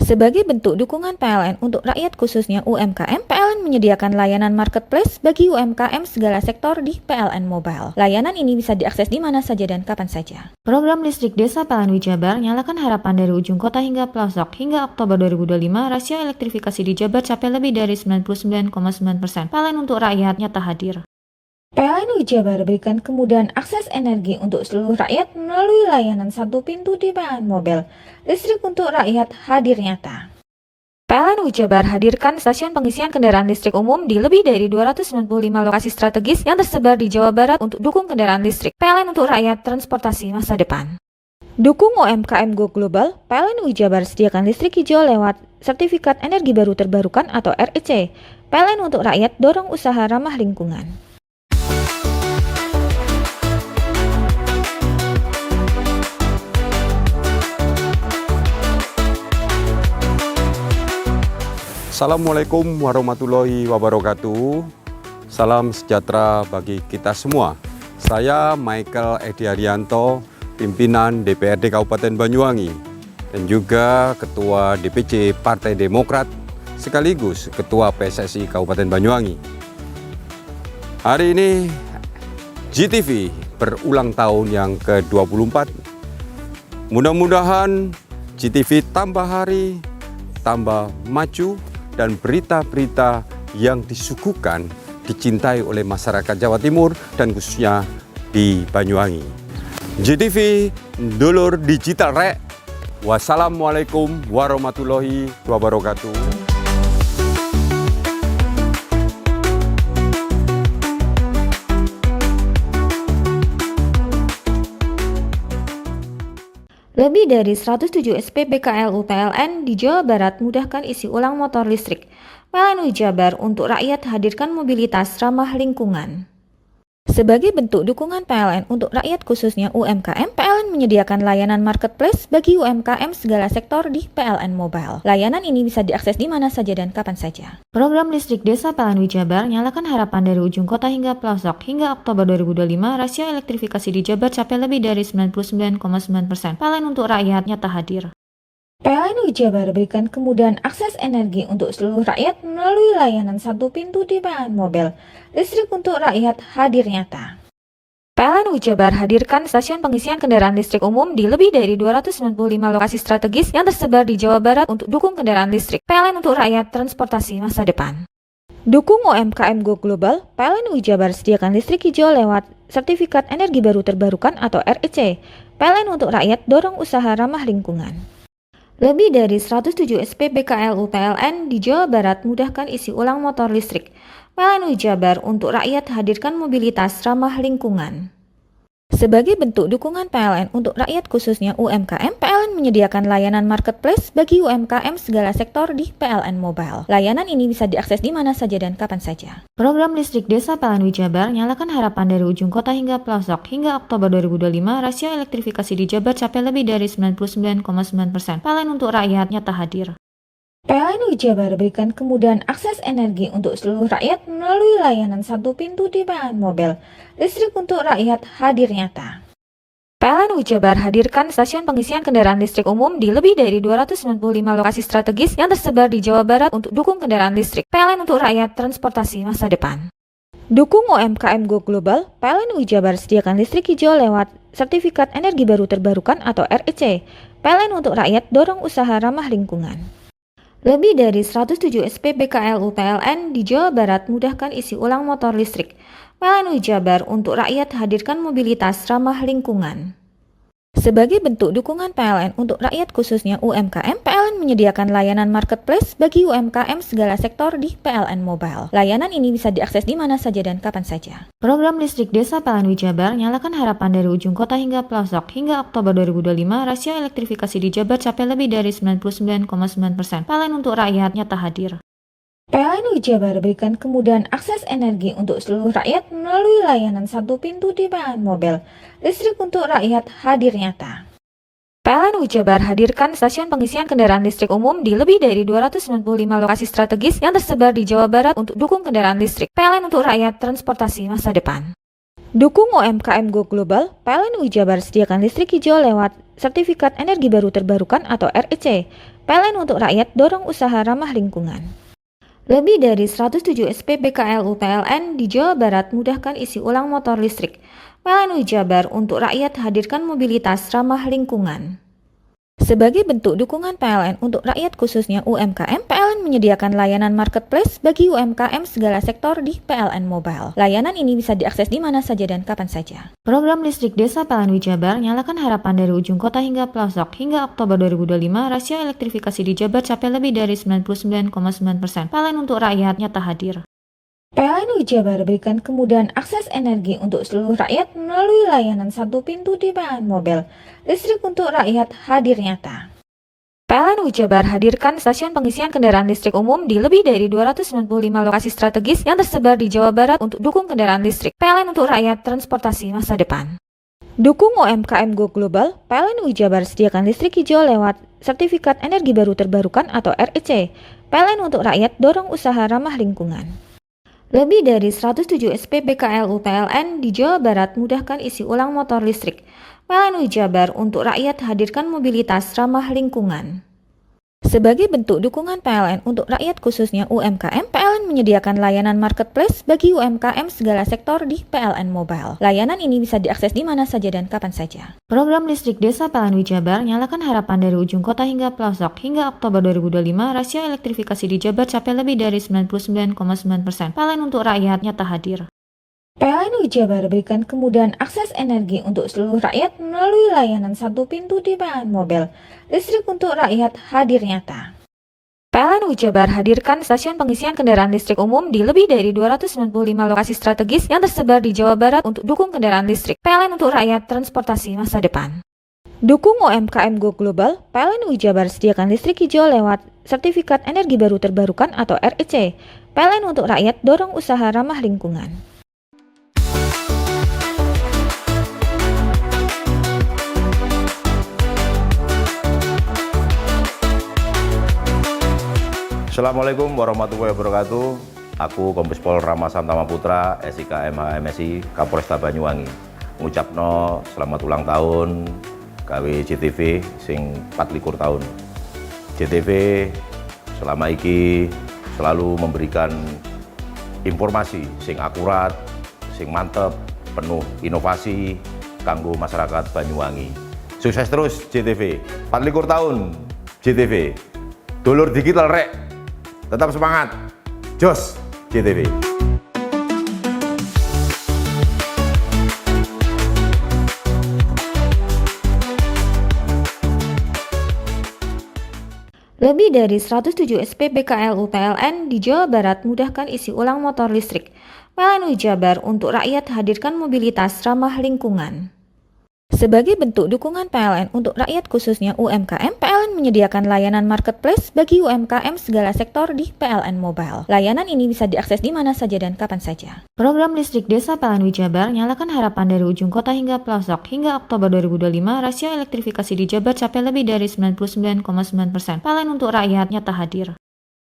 D: Sebagai bentuk dukungan PLN untuk rakyat khususnya UMKM, PLN menyediakan layanan marketplace bagi UMKM segala sektor di PLN Mobile. Layanan ini bisa diakses di mana saja dan kapan saja. Program listrik desa PLN Jabar nyalakan harapan dari ujung kota hingga pelosok. Hingga Oktober 2025, rasio elektrifikasi di Jabar capai lebih dari 99,9%. PLN untuk rakyat nyata hadir. PLN Jabar berikan kemudahan akses energi untuk seluruh rakyat melalui layanan satu pintu di PLN Mobile. Listrik untuk rakyat hadir nyata. PLN Jabar hadirkan stasiun pengisian kendaraan listrik umum di lebih dari 295 lokasi strategis yang tersebar di Jawa Barat untuk dukung kendaraan listrik. PLN untuk rakyat transportasi masa depan. Dukung UMKM Go Global, PLN UI Jabar sediakan listrik hijau lewat Sertifikat Energi Baru Terbarukan atau REC. PLN untuk rakyat dorong usaha ramah lingkungan.
F: Assalamualaikum warahmatullahi wabarakatuh. Salam sejahtera bagi kita semua. Saya Michael Edi Haryanto, pimpinan DPRD Kabupaten Banyuwangi dan juga Ketua DPC Partai Demokrat sekaligus Ketua PSSI Kabupaten Banyuwangi. Hari ini GTV berulang tahun yang ke-24. Mudah-mudahan GTV tambah hari, tambah maju, dan berita-berita yang disuguhkan dicintai oleh masyarakat Jawa Timur dan khususnya di Banyuwangi. GTV Dulur Digital Rek. Wassalamualaikum warahmatullahi wabarakatuh.
D: Lebih dari 107 SPBKLU PLN di Jawa Barat mudahkan isi ulang motor listrik. PLN UI Jabar untuk rakyat hadirkan mobilitas ramah lingkungan. Sebagai bentuk dukungan PLN untuk rakyat khususnya UMKM, PLN menyediakan layanan marketplace bagi UMKM segala sektor di PLN Mobile. Layanan ini bisa diakses di mana saja dan kapan saja. Program listrik desa PLN UI Jabar nyalakan harapan dari ujung kota hingga pelosok. Hingga Oktober 2025, rasio elektrifikasi di Jabar capai lebih dari 99,9%. PLN untuk rakyat nyata hadir. PLN UI Jabar berikan kemudahan akses energi untuk seluruh rakyat melalui layanan satu pintu di PLN Mobile. Listrik untuk rakyat hadir nyata. PLN UI Jabar hadirkan stasiun pengisian kendaraan listrik umum di lebih dari 295 lokasi strategis yang tersebar di Jawa Barat untuk dukung kendaraan listrik. PLN untuk rakyat transportasi masa depan. Dukung UMKM Go Global, PLN UI Jabar sediakan listrik hijau lewat Sertifikat Energi Baru Terbarukan atau REC. PLN untuk rakyat dorong usaha ramah lingkungan. Lebih dari 107 SPBKLU PLN di Jawa Barat mudahkan isi ulang motor listrik. PLN UI Jabar untuk rakyat hadirkan mobilitas ramah lingkungan. Sebagai bentuk dukungan PLN untuk rakyat khususnya UMKM, PLN menyediakan layanan marketplace bagi UMKM segala sektor di PLN Mobile. Layanan ini bisa diakses di mana saja dan kapan saja. Program listrik desa PLN UI Jabar nyalakan harapan dari ujung kota hingga pelosok. Hingga Oktober 2025, rasio elektrifikasi di Jabar capai lebih dari 99,9%. PLN untuk rakyat nyata hadir. PLN UI Jabar berikan kemudahan akses energi untuk seluruh rakyat melalui layanan satu pintu di PLN Mobile. Listrik untuk rakyat hadir nyata. PLN UI Jabar hadirkan stasiun pengisian kendaraan listrik umum di lebih dari 295 lokasi strategis yang tersebar di Jawa Barat untuk dukung kendaraan listrik. PLN untuk rakyat transportasi masa depan. Dukung UMKM Go Global, PLN UI Jabar sediakan listrik hijau lewat Sertifikat Energi Baru Terbarukan atau REC. PLN untuk rakyat dorong usaha ramah lingkungan. Lebih dari 107 SPBKLU PLN di Jawa Barat mudahkan isi ulang motor listrik. PLN UI Jabar untuk rakyat hadirkan mobilitas ramah lingkungan. Sebagai bentuk dukungan PLN untuk rakyat khususnya UMKM, PLN menyediakan layanan marketplace bagi UMKM segala sektor di PLN Mobile. Layanan ini bisa diakses di mana saja dan kapan saja. Program listrik desa PLN UI Jabar nyalakan harapan dari ujung kota hingga pelosok. Hingga Oktober 2025, rasio elektrifikasi di Jabar capai lebih dari 99,9%. PLN untuk rakyat nyata hadir. PLN UI Jabar berikan kemudahan akses energi untuk seluruh rakyat melalui layanan satu pintu di PLN Mobile. Listrik untuk rakyat hadir nyata. PLN UI Jabar hadirkan stasiun pengisian kendaraan listrik umum di lebih dari 295 lokasi strategis yang tersebar di Jawa Barat untuk dukung kendaraan listrik. PLN untuk rakyat transportasi masa depan. Dukung UMKM Go Global, PLN UI Jabar sediakan listrik hijau lewat Sertifikat Energi Baru Terbarukan atau REC. PLN untuk rakyat dorong usaha ramah lingkungan. Lebih dari 107 SPBKLU PLN di Jawa Barat mudahkan isi ulang motor listrik. PLN UI Jabar untuk rakyat hadirkan mobilitas ramah lingkungan. Sebagai bentuk dukungan PLN untuk rakyat khususnya UMKM, PLN menyediakan layanan marketplace bagi UMKM segala sektor di PLN Mobile. Layanan ini bisa diakses di mana saja dan kapan saja. Program listrik desa PLN UI Jabar nyalakan harapan dari ujung kota hingga pelosok. Hingga Oktober 2025, rasio elektrifikasi di Jabar capai lebih dari 99,9%. PLN untuk rakyat nyata hadir. PLN Jabar berikan kemudahan akses energi untuk seluruh rakyat melalui layanan satu pintu di PLN Mobile. Listrik untuk rakyat hadir nyata. PLN Jabar hadirkan stasiun pengisian kendaraan listrik umum di lebih dari 295 lokasi strategis yang tersebar di Jawa Barat untuk dukung kendaraan listrik. PLN untuk rakyat transportasi masa depan. Dukung UMKM Go Global, PLN Jabar sediakan listrik hijau lewat Sertifikat Energi Baru Terbarukan atau REC. PLN untuk rakyat dorong usaha ramah lingkungan. Lebih dari 107 SPBKLU PLN di Jawa Barat mudahkan isi ulang motor listrik. PLN Jabar untuk rakyat hadirkan mobilitas ramah lingkungan. Sebagai bentuk dukungan PLN untuk rakyat khususnya UMKM, PLN menyediakan layanan marketplace bagi UMKM segala sektor di PLN Mobile. Layanan ini bisa diakses di mana saja dan kapan saja. Program listrik desa PLN Jabar nyalakan harapan dari ujung kota hingga pelosok. Hingga Oktober 2025, rasio elektrifikasi di Jabar capai lebih dari 99,9%. PLN untuk rakyat nyata hadir. PLN Jabar berikan kemudahan akses energi untuk seluruh rakyat melalui layanan satu pintu di PLN Mobile. Listrik untuk rakyat hadir nyata. PLN Jabar hadirkan stasiun pengisian kendaraan listrik umum di lebih dari 295 lokasi strategis yang tersebar di Jawa Barat untuk dukung kendaraan listrik. PLN untuk rakyat transportasi masa depan. Dukung UMKM Go Global, PLN Jabar sediakan listrik hijau lewat Sertifikat Energi Baru Terbarukan atau REC. PLN untuk rakyat dorong usaha ramah lingkungan.
T: Assalamualaikum warahmatullahi wabarakatuh. Aku Kombes Pol Rama Santama Putra, SIK MH MSI Kapolresta Banyuwangi. Ngucapno selamat ulang tahun gawe JTV sing 24 tahun. JTV selama iki selalu memberikan informasi sing akurat, sing mantep, penuh inovasi kanggo masyarakat Banyuwangi. Sukses terus JTV. 24 tahun JTV. Dulur digital rek. Tetap semangat, jos JTV.
D: Lebih dari 107 SPBKLU PLN di Jawa Barat mudahkan isi ulang motor listrik. PLN Jabar untuk rakyat hadirkan mobilitas ramah lingkungan. Sebagai bentuk dukungan PLN untuk rakyat khususnya UMKM, PLN menyediakan layanan marketplace bagi UMKM segala sektor di PLN Mobile. Layanan ini bisa diakses di mana saja dan kapan saja. Program listrik desa PLN Jabar nyalakan harapan dari ujung kota hingga pelosok. Hingga Oktober 2025, rasio elektrifikasi di Jabar capai lebih dari 99,9%. PLN untuk rakyat nyata hadir.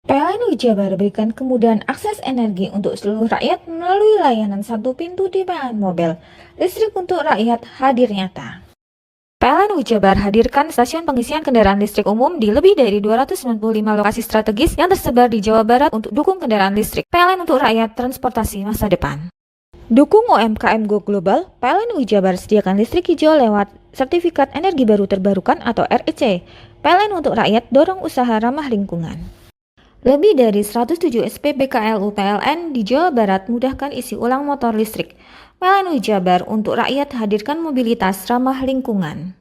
D: PLN Jabar berikan kemudahan akses energi untuk seluruh rakyat melalui layanan satu pintu di PLN Mobile. Listrik untuk rakyat hadir nyata. PLN Jabar hadirkan stasiun pengisian kendaraan listrik umum di lebih dari 295 lokasi strategis yang tersebar di Jawa Barat untuk dukung kendaraan listrik. PLN untuk rakyat transportasi masa depan. Dukung UMKM Go Global, PLN Jabar sediakan listrik hijau lewat Sertifikat Energi Baru Terbarukan atau REC. PLN untuk rakyat dorong usaha ramah lingkungan. Lebih dari 107 SPBKLU PLN di Jawa Barat mudahkan isi ulang motor listrik. PLN Jabar untuk rakyat hadirkan mobilitas ramah lingkungan.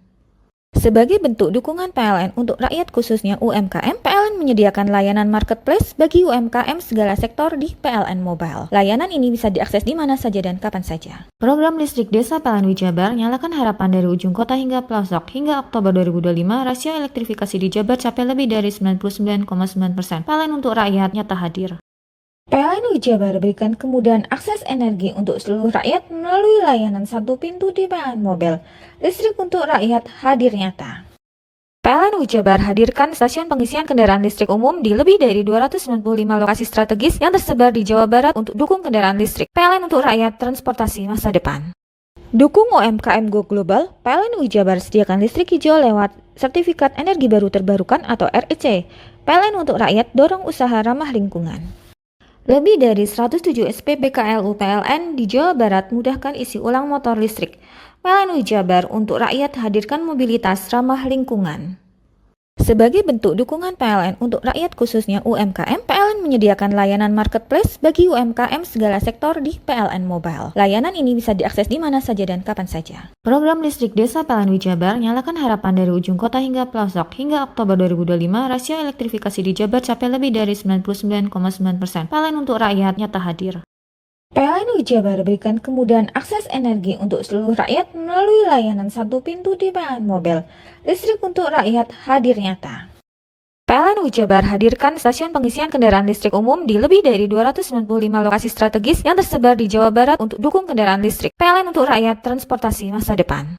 D: Sebagai bentuk dukungan PLN untuk rakyat khususnya UMKM, PLN menyediakan layanan marketplace bagi UMKM segala sektor di PLN Mobile. Layanan ini bisa diakses di mana saja dan kapan saja. Program listrik desa PLN Jabar nyalakan harapan dari ujung kota hingga pelosok. Hingga Oktober 2025, rasio elektrifikasi di Jabar capai lebih dari 99,9%. PLN untuk rakyat nyata hadir. PLN Jabar berikan kemudahan akses energi untuk seluruh rakyat melalui layanan satu pintu di PLN Mobile. Listrik untuk rakyat hadir nyata. PLN Jabar hadirkan stasiun pengisian kendaraan listrik umum di lebih dari 295 lokasi strategis yang tersebar di Jawa Barat untuk dukung kendaraan listrik. PLN untuk rakyat transportasi masa depan. Dukung UMKM Go Global, PLN Jabar sediakan listrik hijau lewat Sertifikat Energi Baru Terbarukan atau REC. PLN untuk rakyat dorong usaha ramah lingkungan. Lebih dari 107 SPBKLU PLN di Jawa Barat mudahkan isi ulang motor listrik. PLN Jabar untuk rakyat hadirkan mobilitas ramah lingkungan. Sebagai bentuk dukungan PLN untuk rakyat khususnya UMKM, PLN menyediakan layanan marketplace bagi UMKM segala sektor di PLN Mobile. Layanan ini bisa diakses di mana saja dan kapan saja. Program listrik desa PLN Jabar nyalakan harapan dari ujung kota hingga pelosok. Hingga Oktober 2025, rasio elektrifikasi di Jabar capai lebih dari 99,9%. PLN untuk rakyat nyata hadir. PLN Jabar berikan kemudahan akses energi untuk seluruh rakyat melalui layanan satu pintu di PLN Mobile. Listrik untuk rakyat hadir nyata. PLN Jabar hadirkan stasiun pengisian kendaraan listrik umum di lebih dari 295 lokasi strategis yang tersebar di Jawa Barat untuk dukung kendaraan listrik. PLN untuk rakyat transportasi masa depan.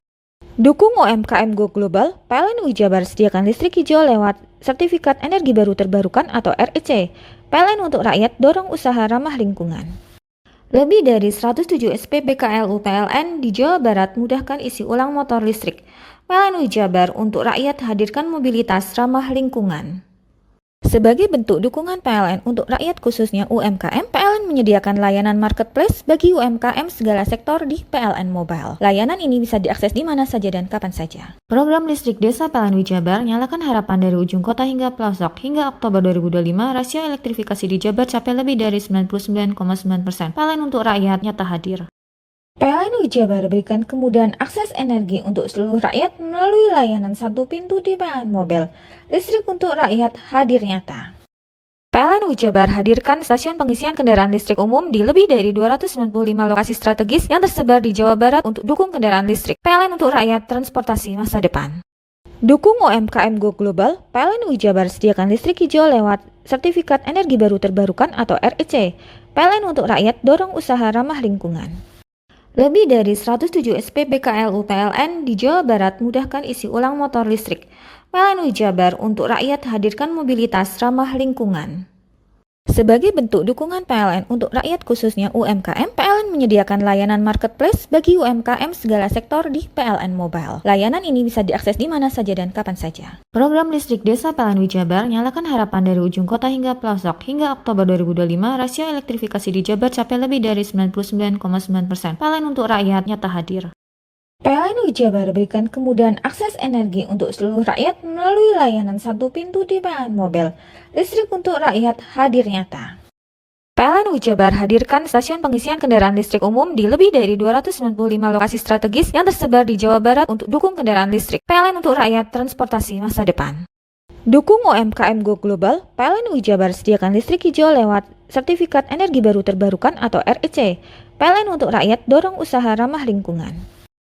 D: Dukung UMKM Go Global, PLN Jabar sediakan listrik hijau lewat Sertifikat Energi Baru Terbarukan atau REC. PLN untuk rakyat dorong usaha ramah lingkungan. Lebih dari 107 SPBKLU PLN di Jawa Barat mudahkan isi ulang motor listrik. PLN Jabar untuk rakyat hadirkan mobilitas ramah lingkungan. Sebagai bentuk dukungan PLN untuk rakyat khususnya UMKM, PLN menyediakan layanan marketplace bagi UMKM segala sektor di PLN Mobile. Layanan ini bisa diakses di mana saja dan kapan saja. Program listrik desa PLN Jabar nyalakan harapan dari ujung kota hingga pelosok. Hingga Oktober 2025, rasio elektrifikasi di Jabar capai lebih dari 99,9%. PLN untuk rakyat nyata hadir. PLN Jabar berikan kemudahan akses energi untuk seluruh rakyat melalui layanan satu pintu di PLN Mobile. Listrik untuk rakyat hadir nyata. PLN Jabar hadirkan stasiun pengisian kendaraan listrik umum di lebih dari 295 lokasi strategis yang tersebar di Jawa Barat untuk dukung kendaraan listrik. PLN untuk rakyat transportasi masa depan. Dukung UMKM Go Global, PLN Jabar sediakan listrik hijau lewat Sertifikat Energi Baru Terbarukan atau REC. PLN untuk rakyat dorong usaha ramah lingkungan. Lebih dari 107 SPBKLU PLN di Jawa Barat mudahkan isi ulang motor listrik. PLN Jabar untuk rakyat hadirkan mobilitas ramah lingkungan. Sebagai bentuk dukungan PLN untuk rakyat khususnya UMKM, PLN menyediakan layanan marketplace bagi UMKM segala sektor di PLN Mobile. Layanan ini bisa diakses di mana saja dan kapan saja. Program listrik desa PLN Jabar nyalakan harapan dari ujung kota hingga pelosok. Hingga Oktober 2025, rasio elektrifikasi di Jabar capai lebih dari 99,9%. PLN untuk rakyat nyata hadir. PLN Jabar berikan kemudahan akses energi untuk seluruh rakyat melalui layanan satu pintu di PLN Mobile. Listrik untuk rakyat hadir nyata. PLN Jabar hadirkan stasiun pengisian kendaraan listrik umum di lebih dari 295 lokasi strategis yang tersebar di Jawa Barat untuk dukung kendaraan listrik. PLN untuk rakyat transportasi masa depan. Dukung UMKM Go Global, PLN Jabar sediakan listrik hijau lewat Sertifikat Energi Baru Terbarukan atau REC. PLN untuk rakyat dorong usaha ramah lingkungan.